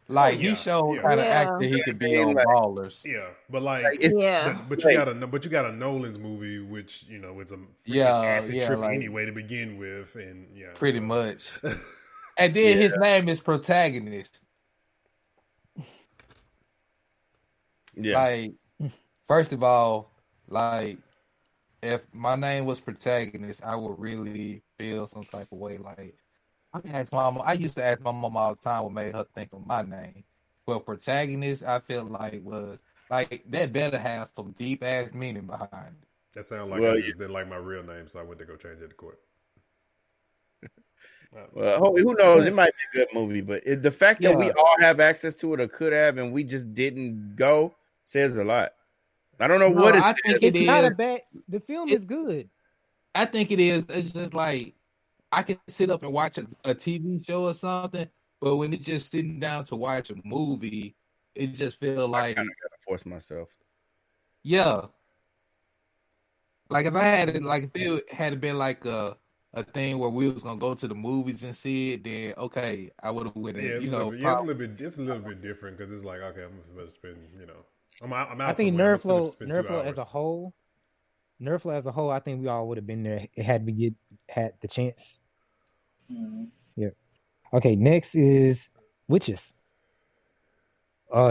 Like he showed kind of actor he could be on Ballers. Yeah, but but you got a Nolan's movie, which it's a acid trip anyway to begin with, and pretty much. And then his name is Protagonist. Yeah. Like, first of all, like, if my name was Protagonist, I would really feel some type of way. Like, I used to ask my mom all the time what made her think of my name. But Protagonist, I feel like was like that better have some deep ass meaning behind it. That sounds like I just didn't like my real name, so I went to go change it to court. Well, who knows? It might be a good movie, but the fact that we all have access to it or could have, and we just didn't go, says a lot. I don't know what I think it's not a bad. The film is good. I think it is. It's just like I can sit up and watch a TV show or something, but when it's just sitting down to watch a movie, it just feels like I kind of gotta force myself. Yeah. Like if I had it, like if it had been like a thing where we was gonna go to the movies and see it, then okay, I would have went. Yeah, it's a little bit different because it's like okay, I'm supposed to spend, I'm out. I think NerdFlow as a whole, I think we all would have been there had we had the chance. Mm-hmm. Yeah. Okay. Next is Witches.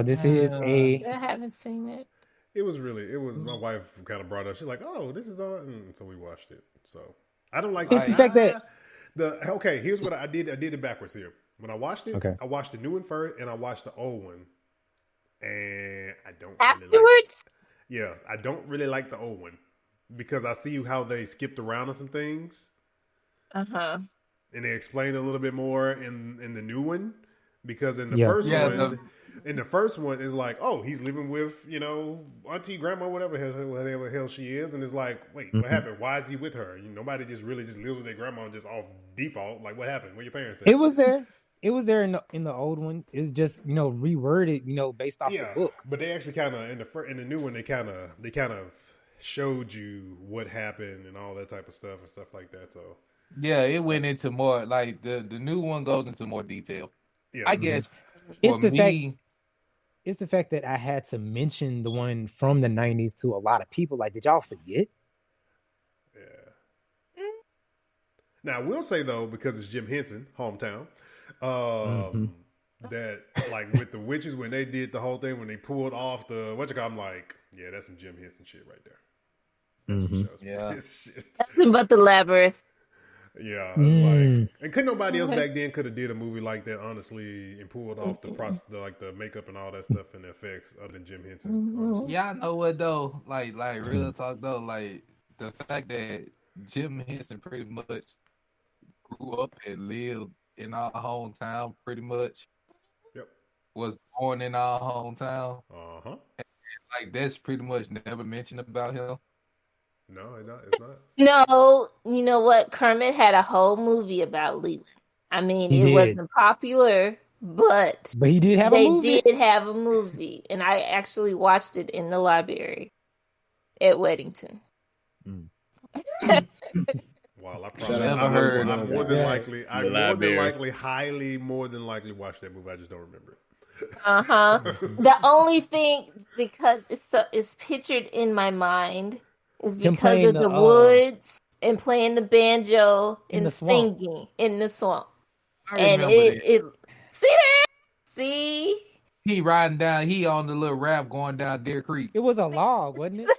This is I haven't seen it. It was my wife kind of brought it up. She's like, "Oh, this is on," and so we watched it. So I don't like. It's the fact that here's what I did. I did it backwards here. When I watched it, I watched the new one first, and I watched the old one, and I don't afterwards. I don't really like the old one because I see how they skipped around on some things. And they explained a little bit more in the new one because in the first one. In the first one, is like, oh, he's living with, auntie, grandma, whatever hell she is. And it's like, wait, what happened? Why is he with her? Nobody just lives with their grandma just off default. Like, what happened? What your parents said? It was there. It was there in the old one. It's just, reworded, based off the book. But they actually kind of, in the new one, they kind of showed you what happened and all that type of stuff and stuff like that. So yeah, it went into more, like, the new one goes into more detail. Yeah. I guess it's the fact that I had to mention the one from the 90s to a lot of people. Like, did y'all forget? Yeah. Now, I will say, though, because it's Jim Henson, hometown, that, like, with the Witches, when they did the whole thing, when they pulled off I'm like, yeah, that's some Jim Henson shit right there. Yeah. Nothing but the Labyrinth. Yeah, like, and couldn't nobody else back then could have did a movie like that, honestly, and pulled off the makeup and all that stuff and the effects other than Jim Henson. Yeah, I know what though. Like real talk though. Like the fact that Jim Henson pretty much grew up and lived in our hometown, pretty much. Yep. Was born in our hometown. And, that's pretty much never mentioned about him. No, it's not. No, you know what? Kermit had a whole movie about Leland. I mean, it wasn't popular, but he did have a movie. They did have a movie, and I actually watched it in the library at Weddington. Well, I probably highly more than likely watched that movie. I just don't remember it. The only thing, because it's pictured in my mind, is because of the woods and playing the banjo and singing in the swamp. And it see he riding down, he on the little raft going down Deer Creek. It was a log, wasn't it?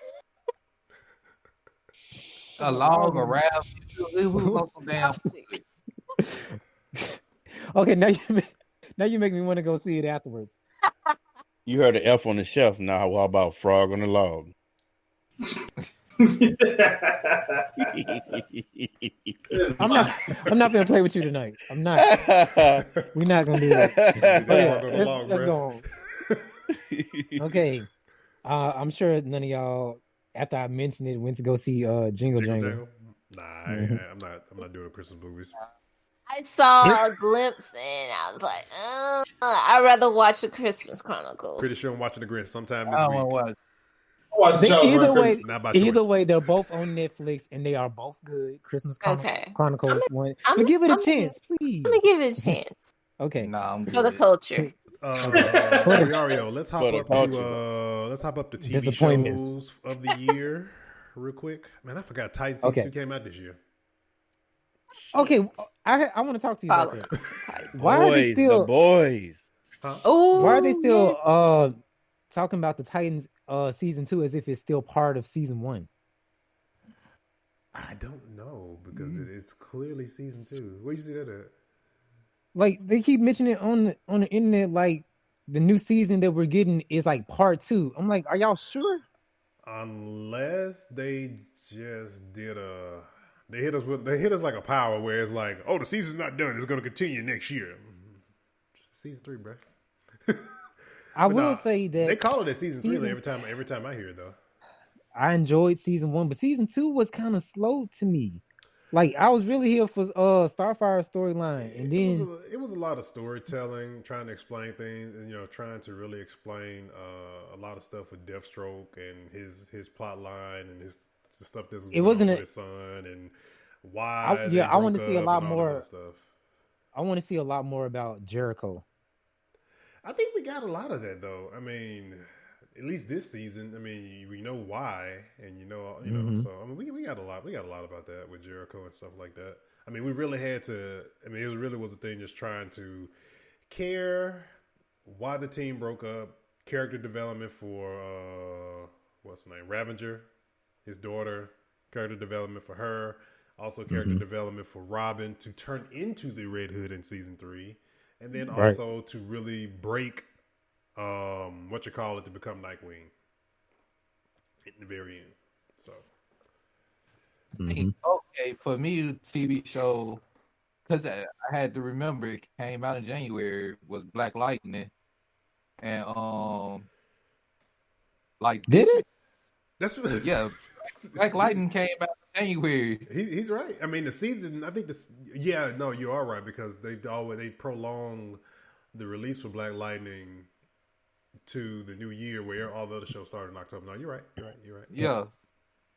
A log, a raft. It was on some damn. Okay, now you make me want to go see it afterwards. You heard the F on the shelf. Now, how about frog on the log? I'm not gonna play with you tonight. I'm not. We're not gonna do that. Let's go on. Okay. I'm sure none of y'all, after I mentioned it, went to go see Jingle Jangle. Nah, I'm not doing Christmas movies. I saw a glimpse and I was like, I'd rather watch the Christmas Chronicles. Pretty sure I'm watching the Grinch sometime this week. Either way, they're both on Netflix and they are both good. Christmas Chronicles one. But give it a chance, please. I'm gonna give it a chance. Okay. I'm for the culture. Mario, let's hop up to TV shows of the year real quick. Man, I forgot Titan Season 2 came out this year. Okay, I want to talk to you about that. Why are they still the boys? Huh? Why are they still talking about the Titans season 2 as if it's still part of season 1? I don't know because it is clearly season 2. Where you see that at? Like they keep mentioning it on the internet, like the new season that we're getting is like part 2. I'm like, are y'all sure? Unless they just did They hit us like a power where it's like, oh, the season's not done. It's going to continue next year. Season 3, bro. I will say that they call it a season 3 every time I hear it though. I enjoyed season 1, but season 2 was kind of slow to me. Like I was really here for Starfire storyline, and then it was a lot of storytelling, trying to explain things, and trying to really explain a lot of stuff with Deathstroke and his plot line and the stuff that's going on with his son and why. I want to see a lot more stuff. I want to see a lot more about Jericho. I think we got a lot of that though. I mean, at least this season. I mean, we know why, and you know. So I mean, we got a lot. We got a lot about that with Jericho and stuff like that. I mean, we really had to. I mean, it really was a thing just trying to care why the team broke up. Character development for what's the name, Ravager, his daughter. Character development for her. Also, character development for Robin to turn into the Red Hood in season 3. And then also to really break, to become Nightwing at the very end. So, okay, for me, TV show, because I had to remember it came out in January, was Black Lightning, and did it? That's yeah. Black Lightning came out in January. He's right. I mean, the season. I think no, you are right because they prolong the release for Black Lightning to the new year, where all the other shows started in October. No, you're right. Yeah,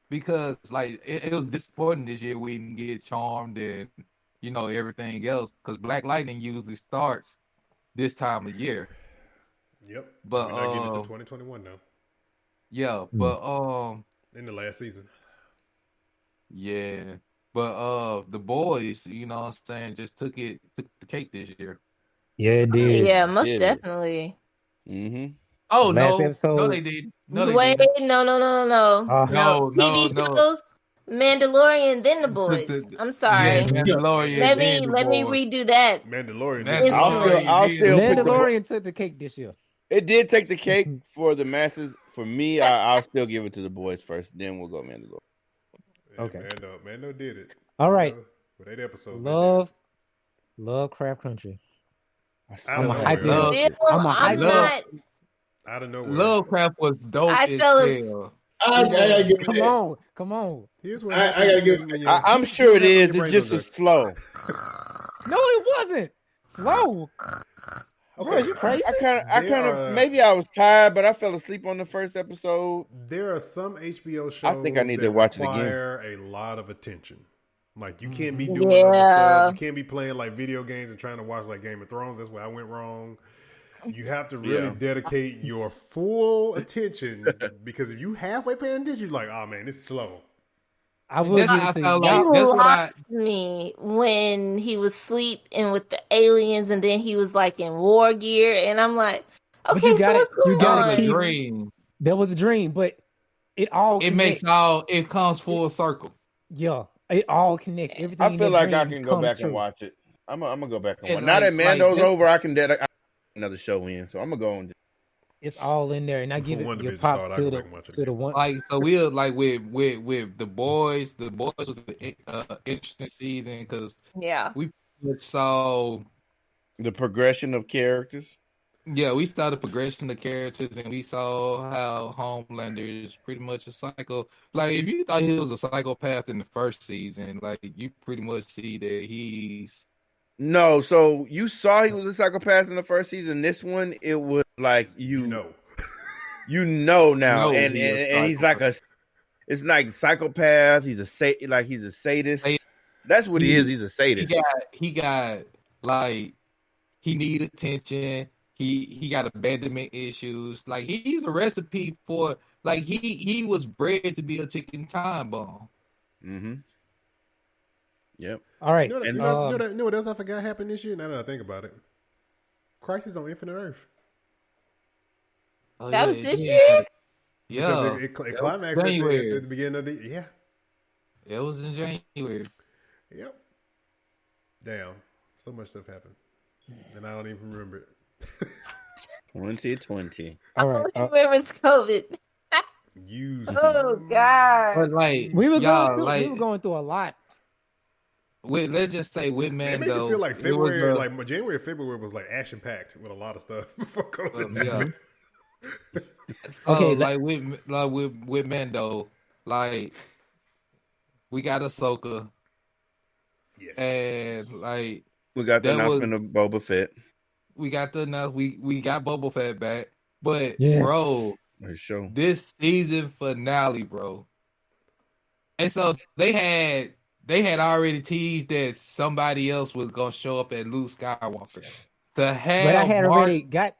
because like it was disappointing this year we didn't get Charmed and everything else because Black Lightning usually starts this time of year. Yep, but we're not getting into 2021 now. Yeah, but in the last season. Yeah. But The Boys, what I'm saying, just took the cake this year. Yeah, it did. Yeah, most definitely. Mm-hmm. Oh, last no. episode. No, they did. No, they Wait, didn't. no. No, TV shows, Mandalorian, then The Boys. I'm sorry. Yeah, Mandalorian. Let me redo that. Mandalorian. I'll still Mandalorian took the cake this year. It did take the cake for the masses. For me, I'll still give it to The Boys first. Then we'll go Mandalorian. Yeah, okay. Mando did it. All right. With 8 episodes. Love Craft Country. I'm a hype it. I don't know. Lovecraft was dope. Come on. Here's what I gotta give it. I'm sure it is. It's just as slow. No, it wasn't slow. Okay. Bro, you crazy? Maybe I was tired, but I fell asleep on the first episode. There are some HBO shows I think I need to watch it again. Require a lot of attention. Like you can't be doing other stuff. You can't be playing like video games and trying to watch like Game of Thrones. That's where I went wrong. You have to really dedicate your full attention because if you halfway paying attention, you're like, oh man, it's slow. It lost me when he was sleeping with the aliens and then he was like in war gear and I'm like, okay, what's going on? Dream. There was a dream, but it comes full circle. Yeah, it all connects. Everything. I feel like I can go back and watch it. I'm gonna go back and watch. Now that Mando's over, I can dedicate another show in. So I'm gonna go and. It's all in there, and I give it your props to the one. Like so, we're like with the boys. The boys was an interesting season because we saw the progression of characters. Yeah, we saw the progression of characters, and we saw how Homelander is pretty much a psycho. Like if you thought he was a psychopath in the first season, like you pretty much see that he's. No, so you saw he was a psychopath in the first season. This one, it was like you know now, and he's like it's like psychopath. He's a sadist. That's what he is. He's a sadist. He got like he need attention. He got abandonment issues. Like he's a recipe for like he was bred to be a ticking time bomb. Mm-hmm. Yep. All right. You know what else I forgot happened this year? Now that I think about it, Crisis on Infinite Earth. Oh, that was this year? Yeah. It climaxed at the beginning of the year. It was in January. Yep. Damn. So much stuff happened. And I don't even remember it. 2020. All right. I remember it's COVID. Oh, God. But like, we were going through a lot. let's just say with Mando. It makes you feel like February, like January, February was like action packed with a lot of stuff before COVID. Yeah. Okay, like with Mando, like we got Ahsoka. Yes. And like we got the announcement of Boba Fett. We got we got Boba Fett back, but bro, this season finale, bro. And so they had already teased that somebody else was gonna show up at Luke Skywalker. But I had already got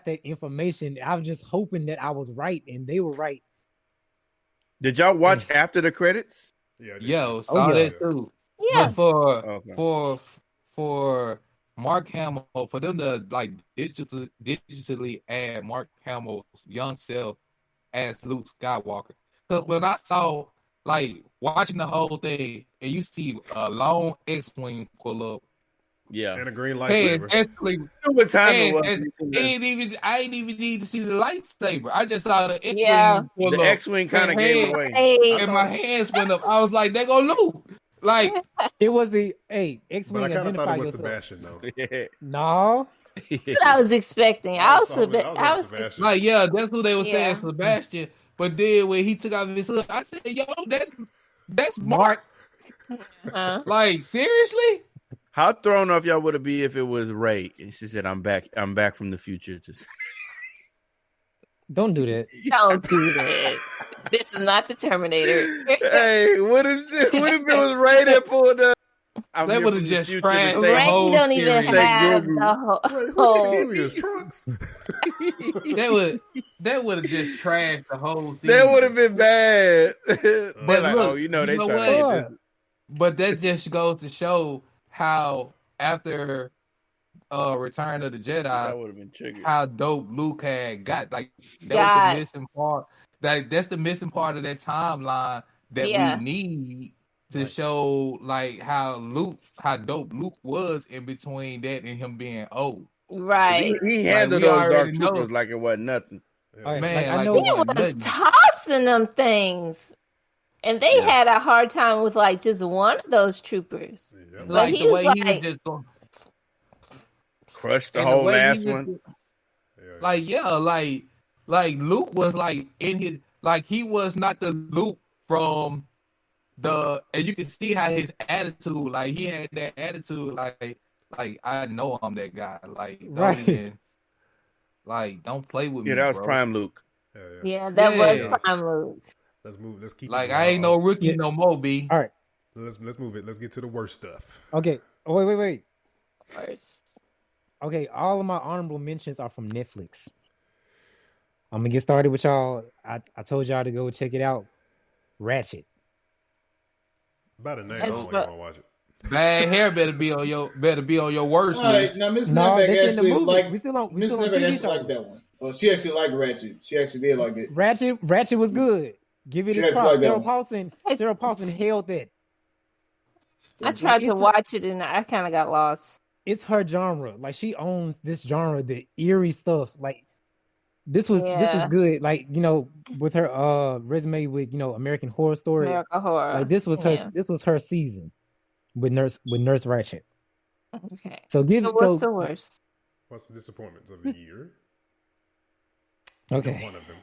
that information. I was just hoping that I was right, and they were right. Did y'all watch after the credits? Yeah, saw that too. Yeah. But for Mark Hamill, for them to like digitally add Mark Hamill's young self as Luke Skywalker. Because when I saw like watching the whole thing, and you see a long X-wing pull up, and a green lightsaber. What time it was? I ain't even need to see the lightsaber. I just saw the X-wing. The X-wing kind of gave it away, and my hands went up. I was like, "They go Luke." Like it was the X-wing. But I kind of thought it was yourself. Sebastian though. No, that's what I was expecting. I was like, yeah, that's who they were saying, Sebastian. But then when he took off his hood, I said, "Yo, that's Mark." Like seriously. How thrown off y'all would it be if it was Rey and she said, "I'm back from the future." Just don't do that. Don't do that. This is not the Terminator. Hey, what if it was Rey that pulled up? They would have just trashed Rey don't even have the whole trunks. They would have just trashed the whole season. That would have been bad. But like, look, they try to get this. But that just goes to show how after Return of the Jedi, how dope Luke had got. Like that was the missing part. That's the missing part of that timeline that we need to show like how dope Luke was in between that and him being old. Right. He handled those dark troopers like it wasn't nothing. Yeah. Man, I know he was tossing them things. And they had a hard time with like just one of those troopers. Yeah. Like the way he was just going crush the whole last one. Like like Luke was like in his he was not the Luke from and you can see how his attitude, like he had that attitude, like I know I'm that guy, don't play with me. Yeah, that was bro. Prime Luke. Yeah, that was Prime Luke. Let's move. Let's keep. Like I ain't no rookie no more, B. All right, let's move it. Let's get to the worst stuff. Okay. Oh, wait. Worst. Okay, all of my honorable mentions are from Netflix. I'm gonna get started with y'all. I told y'all to go check it out. Ratchet. By the name, I don't want to watch it. Bad hair better be on your worst list. Now Miss Snapback actually like we still on Miss Snapback actually liked that one. Well, she actually liked Ratchet. She actually did like it. Ratchet was good. Give it a props. Sarah Paulson held that. I tried to watch it and I kind of got lost. It's her genre. Like she owns this genre, the eerie stuff. Like this was good. Like, with her resume with, American Horror Story. American Horror. Like this was her season with Nurse Ratchet. Okay. So what's the worst? What's the disappointments of the year? Okay. One of them.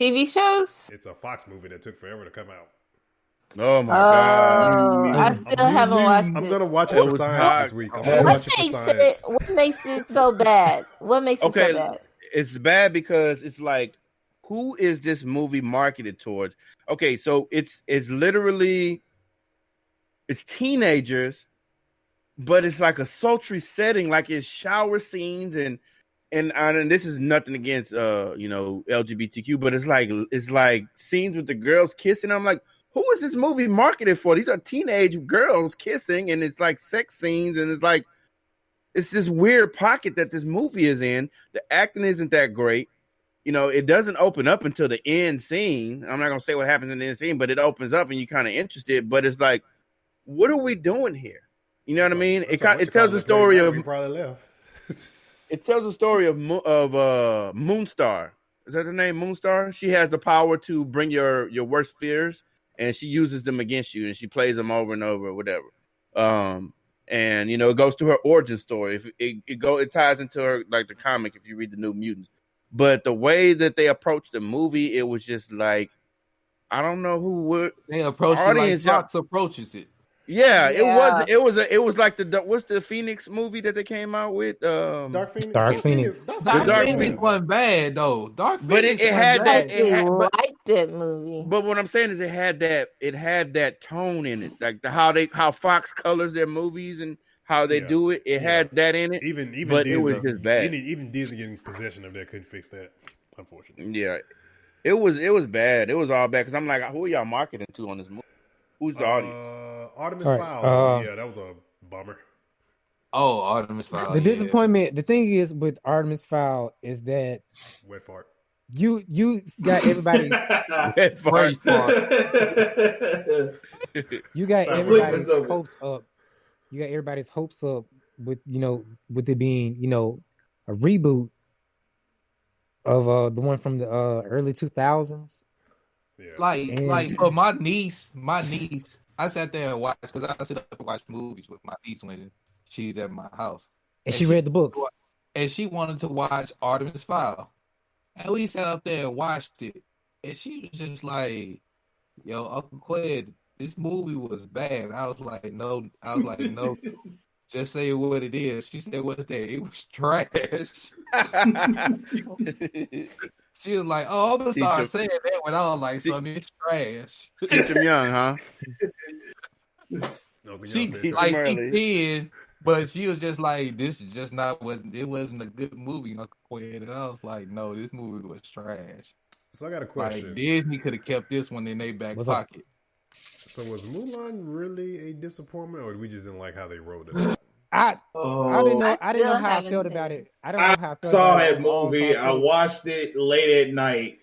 TV shows? It's a Fox movie that took forever to come out. Oh my God! I still haven't watched it. I'm gonna watch it for science this week. What makes it so bad? What makes it so bad? It's bad because it's like, who is this movie marketed towards? Okay, so it's literally it's teenagers, but it's like a sultry setting, like it's shower scenes and this is nothing against LGBTQ, but it's like scenes with the girls kissing. I'm like, who is this movie marketed for? These are teenage girls kissing, and it's like sex scenes, and it's this weird pocket that this movie is in. The acting isn't that great. It doesn't open up until the end scene. I'm not gonna say what happens in the end scene, but it opens up and you're kind of interested. But it's like, what are we doing here? You know what I mean? It tells the story of. Probably left. It tells the story of Moonstar. Is that the name, Moonstar? She has the power to bring your worst fears and she uses them against you, and she plays them over and over, or whatever. And it goes to her origin story. If it ties into her like the comic if you read the New Mutants. But the way that they approached the movie, it was just like, I don't know who would they approach it like Fox approaches it. Yeah, it was like what's the Phoenix movie that they came out with? Dark Phoenix. Dark Phoenix wasn't bad though. Dark Phoenix, but it had that. I liked that movie. But what I'm saying is, it had that tone in it, like how Fox colors their movies and how they do it. It had that in it. Even but Disney, it was just bad. Even Disney getting possession of that couldn't fix that, unfortunately. Yeah, it was bad. It was all bad because I'm like, who are y'all marketing to on this movie? Who's the audience? Artemis Fowl. Yeah, that was a bummer. Oh, Artemis Fowl. The disappointment. The thing is with Artemis Fowl is that wet fart. You got everybody's wet fart. You got everybody's hopes up. You got everybody's hopes up with with it being a reboot of the one from the early 2000s. Yeah. Like for my niece, I sat there and watched because I sit up and watch movies with my niece when she's at my house. And she read the books. And she wanted to watch Artemis Fowl. And we sat up there and watched it. And she was just like, yo, Uncle Qued, this movie was bad. I was like, no. Just say what it is. She said, what's that? It was trash. She was like, oh, I'm going to start saying that when I was like, son, it's trash. Teach them young, huh? She did, but she was just like, this is just it wasn't a good movie, Uncle Quinn. And I was like, no, this movie was trash. So I got a question. Like, Disney could have kept this one in their back pocket. So was Mulan really a disappointment, or we just didn't like how they wrote it? I didn't know how I felt about it. I don't know how I felt saw about that movie. I watched it late at night,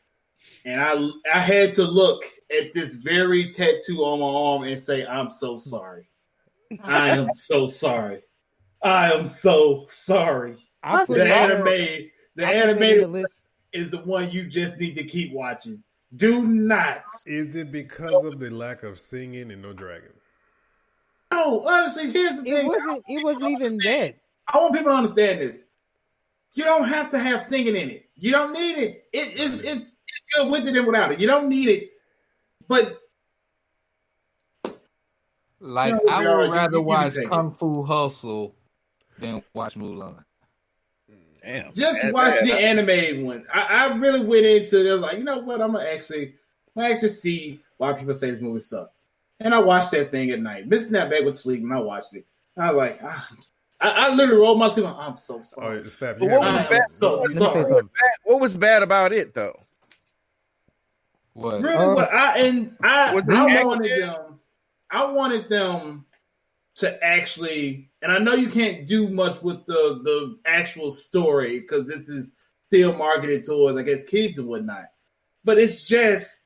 and I had to look at this very tattoo on my arm and say, I'm so sorry. I am so sorry. I am so sorry. The animated is the one you just need to keep watching. Do not. Is it because of the lack of singing and no dragon? No, honestly, here's the thing. It wasn't even that. I want people to understand this. You don't have to have singing in it. You don't need it. It's good with it and without it. You don't need it. But I would rather watch Kung Fu Hustle than watch Mulan. Damn. Just watch the animated one. I really went into it like, you know what? I'm gonna actually see why people say this movie sucks. And I watched that thing at night. Missing that back with sleep, and I watched it. I was like, I literally rolled my sleep. I'm so sorry. What was bad about it, though? What? Really, I wanted them to actually, and I know you can't do much with the actual story because this is still marketed towards, I guess, kids and whatnot. But it's just.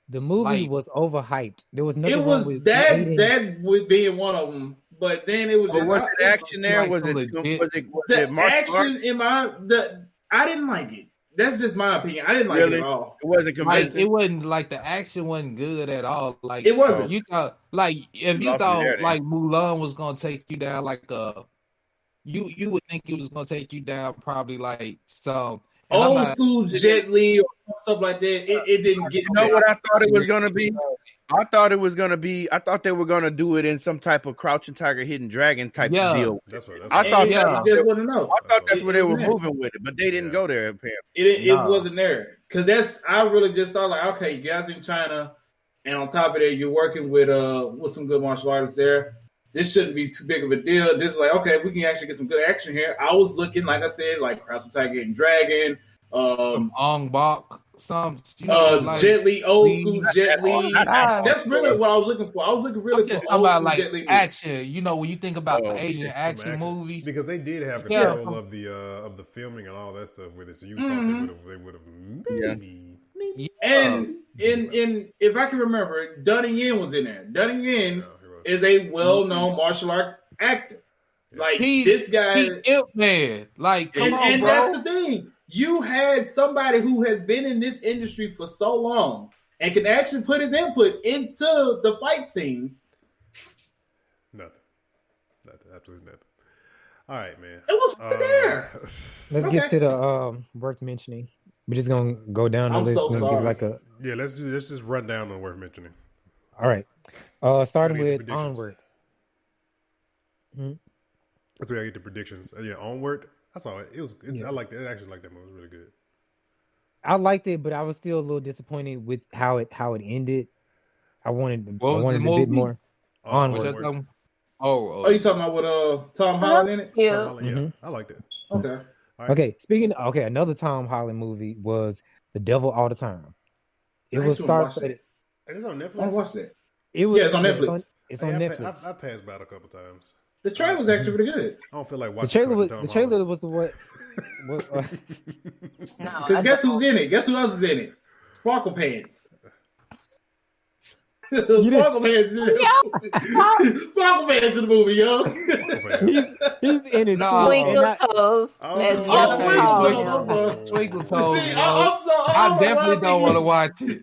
The movie was overhyped. There was nothing. It was wrong with that would be one of them, but then it was. But was the action there? Was it action in I didn't like it. That's just my opinion. I didn't like it at all. It wasn't convincing. Like, it wasn't like the action wasn't good at all. Like it wasn't. You thought if you thought like Mulan was gonna take you down like you would think it was gonna take you down probably like some. Old school Jet Li or stuff like that. It didn't get. You know what I thought it was gonna be? I thought they were gonna do it in some type of Crouching Tiger, Hidden Dragon type of deal. I thought that's where they were moving with it, but they didn't go there. Apparently, it wasn't there because I really just thought like, okay, you guys in China, and on top of that, you're working with some good martial artists there. This shouldn't be too big of a deal. This is like, okay, we can actually get some good action here. I was looking, like I said, like Crouching Tiger, Hidden Dragon, some Ong Bak, Jet Li, old school Jet Li. That's really what I was looking for. I was looking really for old school Jet Li action. You know, when you think about Asian action movies, because they did have control of the filming and all that stuff with it, so you thought they would have maybe. And in if I can remember, Donnie Yen was in there. Donnie Yen is a well-known martial art actor. Like this guy, man. Like, come on, and bro. that's the thing. you had somebody who has been in this industry for so long and can actually put his input into the fight scenes. Nothing. Absolutely nothing. All right, man. It was there. Let's get to the worth mentioning. We're just gonna go down the list. So sorry. Let's just run down the worth mentioning. All right. Starting with Onward. That's where I get the predictions. Onward. I saw it. I liked it. I actually liked that movie. It was really good. I liked it, but I was still a little disappointed with how it ended. I wanted a bit more. Onward. Oh, you talking about with Tom Holland in it? Yeah. Tom Holland, I liked it. Okay. Right. Okay. Another Tom Holland movie was The Devil All the Time. It was star-studded. It's on Netflix. I watched it. It's on Netflix. It's on Netflix. I passed by it a couple times. The trailer was actually pretty good. I don't feel like watching the trailer was the what? Because guess who's in it? Guess who else is in it? Sparkle Pants. Sparkle Pants in it. Sparkle Pants in the movie, yo. He's in it. Twinkle Toes. Twinkle Toes. I definitely don't want to watch it.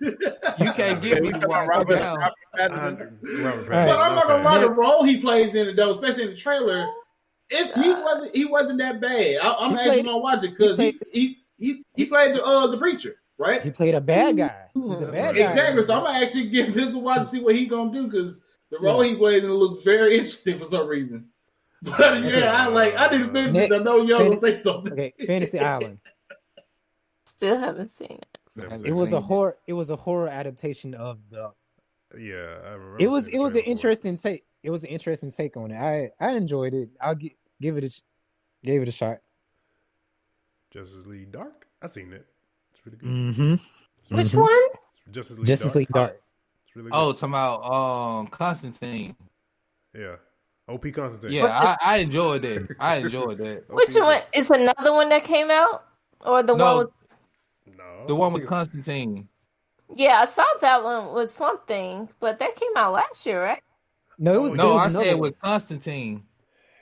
You can't get me to watch it now. But I'm not gonna lie, the role he plays in it though, especially in the trailer, he wasn't that bad. I'm actually gonna watch it because he played the preacher, right? He played a bad guy. He's a bad guy. Exactly. So I'm gonna actually give this a watch to see what he's gonna do because the role he plays in it looks very interesting for some reason. But I need to mention this. I know y'all gonna say something. Okay, Fantasy Island. Still haven't seen it. It was a horror. It was a horror adaptation of the. Yeah, I remember. It was an interesting take. It was an interesting take on it. I enjoyed it. I'll give it a shot. Justice League Dark. I seen it. It's really good. Mm-hmm. Which one? Justice League Dark. It's really good. Talking about Constantine. Yeah. OP Constantine. Yeah, I enjoyed that. Which one? Is another one that came out, or the one with? No, the one with Constantine. Yeah, I saw that one with Swamp Thing, but that came out last year, right? No, it was. No, I said with Constantine.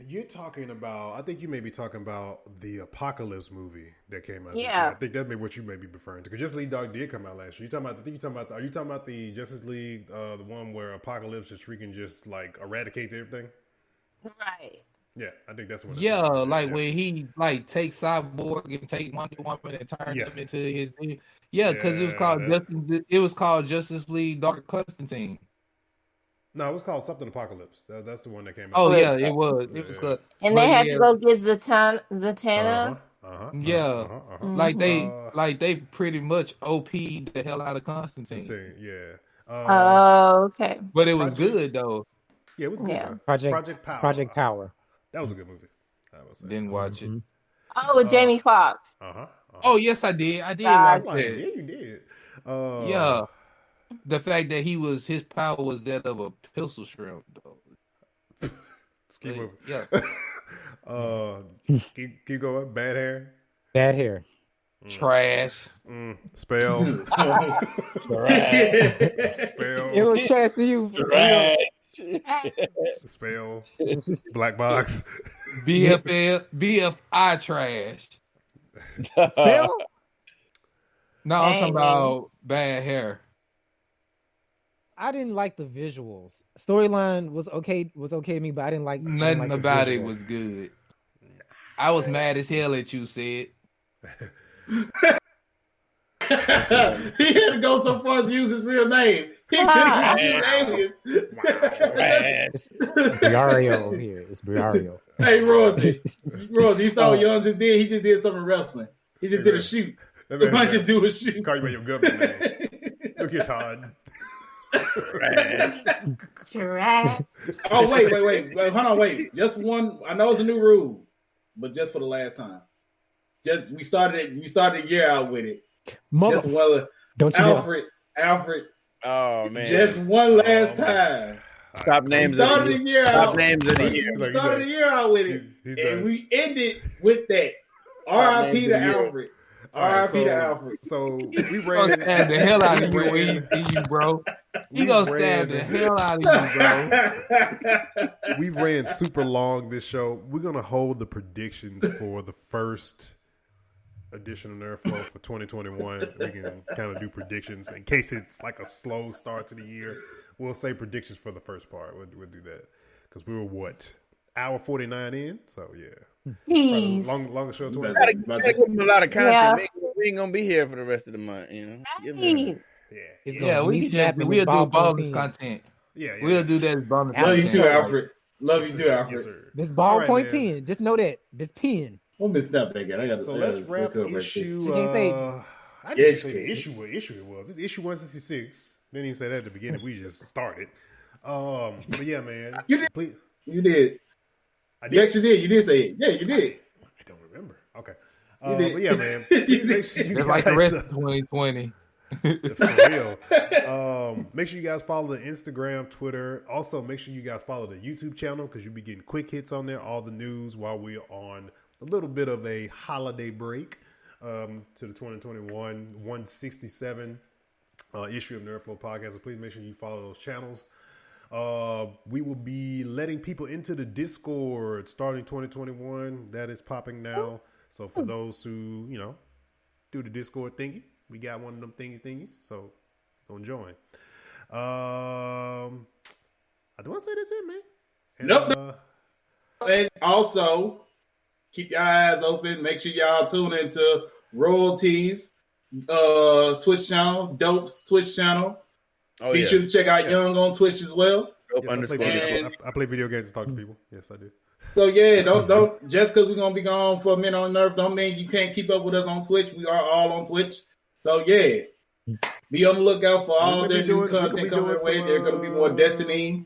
You're talking about. I think you may be talking about the Apocalypse movie that came out. Yeah, I think that may be what you may be referring to. Because Justice League Dark did come out last year. Are you talking about the Justice League, the one where Apocalypse just freaking just like eradicates everything? Right. Yeah, I think that's what. Yeah, like when he like takes Cyborg and take Wonder Woman and turns them into his. Yeah, because it was called Justice League Dark Constantine. No, it was called something Apocalypse. That's the one that came out. Oh yeah, it was. It was good. And they had to go get Zatanna. Like they pretty much OP'd the hell out of Constantine. Yeah. Okay. But it was good though. Yeah, it was good. Yeah. Project Power. That was a good movie. Didn't watch it. Oh, with Jamie Foxx. Oh yes, I did. I did watch that. Yeah, you did. Yeah. The fact that his power was that of a pistol shrimp, though. Keep moving. Yeah. Keep going. Bad hair. Trash. Spell. Trash. Spell. It was trash to you. Trash. Spell. Black box. BFI trash. Spell? No, I'm talking about bad hair. I didn't like the visuals. Storyline was okay to me, but I didn't like nothing about it was good. I was mad as hell at you, Sid. He had to go so far as to use his real name. He couldn't use his name. It's Briario here. It's Briario. Hey, Royalty, you saw what Young just did? He just did something wrestling. He just did a shoot. He might just do a shoot. Call you by your government name. Look here, Todd. Trash. Oh, wait. Hold on, wait. Just one. I know it's a new rule, but just for the last time. We started a year out with it. Just one. Don't you Alfred. Oh man. Just one last time. Top names of the year. Top names of the year. We started the year out with it, and we ended with that. R.I.P. to Alfred. R.I.P. to Alfred. So we ran stab the hell out of you when he see you, bro. He gonna stab the hell out of you, bro. We ran super long this show. We're gonna hold the predictions for the first edition of NerdFlow for 2021. We can kind of do predictions in case it's like a slow start to the year. We'll say predictions for the first part. We'll do that because we were hour 49 in. So yeah, long show. Give them a lot of content. Yeah. We ain't gonna be here for the rest of the month. You know. Right. We'll do bonus content. Yeah, we'll do that as bonus. Love you too, Alfred. Love you too, Alfred. Yes, this ballpoint pen. Just know that this pen. We'll miss that again. So let's wrap issue. I didn't say the issue. What issue it was? This issue 166. Didn't even say that at the beginning. We just started. But yeah, man. You did. You did. I did. You actually did. You did say it. Yeah, you did. I don't remember. Okay. But yeah, man. Please make sure you guys, like the rest of 2020. For real. Make sure you guys follow the Instagram, Twitter. Also, make sure you guys follow the YouTube channel because you'll be getting quick hits on there. All the news while we're on a little bit of a holiday break to the 2021 167 issue of NerdFlow Podcast. So please make sure you follow those channels. We will be letting people into the Discord starting 2021. That is popping now. So for those who, do the Discord thingy, we got one of them thingies. So go join. I do want to say this in, man. And, nope. And also, keep your eyes open. Make sure y'all tune into Royalties Twitch channel, Dope's Twitch channel. Be sure to check out Young on Twitch as well. Yes, I play video games and talk to people. Yes, I do. So yeah, don't just because we're gonna be gone for a minute on Nerf, don't mean you can't keep up with us on Twitch. We are all on Twitch. So yeah, be on the lookout for all their new content coming their way. There's gonna be more Destiny,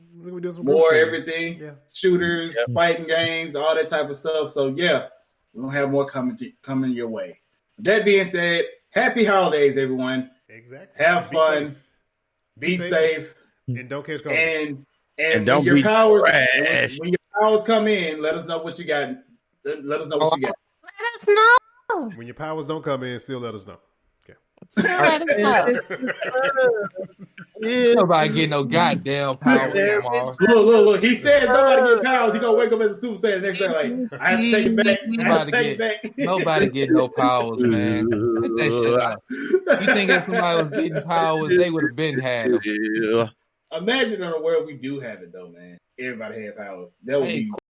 more everything, shooters, fighting games, all that type of stuff. So yeah, we're gonna have more coming your way. That being said, happy holidays, everyone. Exactly. Have fun. Be safe. And don't catch COVID. And don't when your powers when your powers come in, let us know what you got. Let us know what you got. Let us know. When your powers don't come in, still let us know. Okay. Nobody get no goddamn powers. Look. He said nobody get powers. He gonna wake up as a Super Saiyan the next day like, I have to take it back. Nobody get no powers, man. Get that shit out. You think if somebody was getting powers, they would have been had them. Imagine in a world we do have it though, man. Everybody had powers. That would be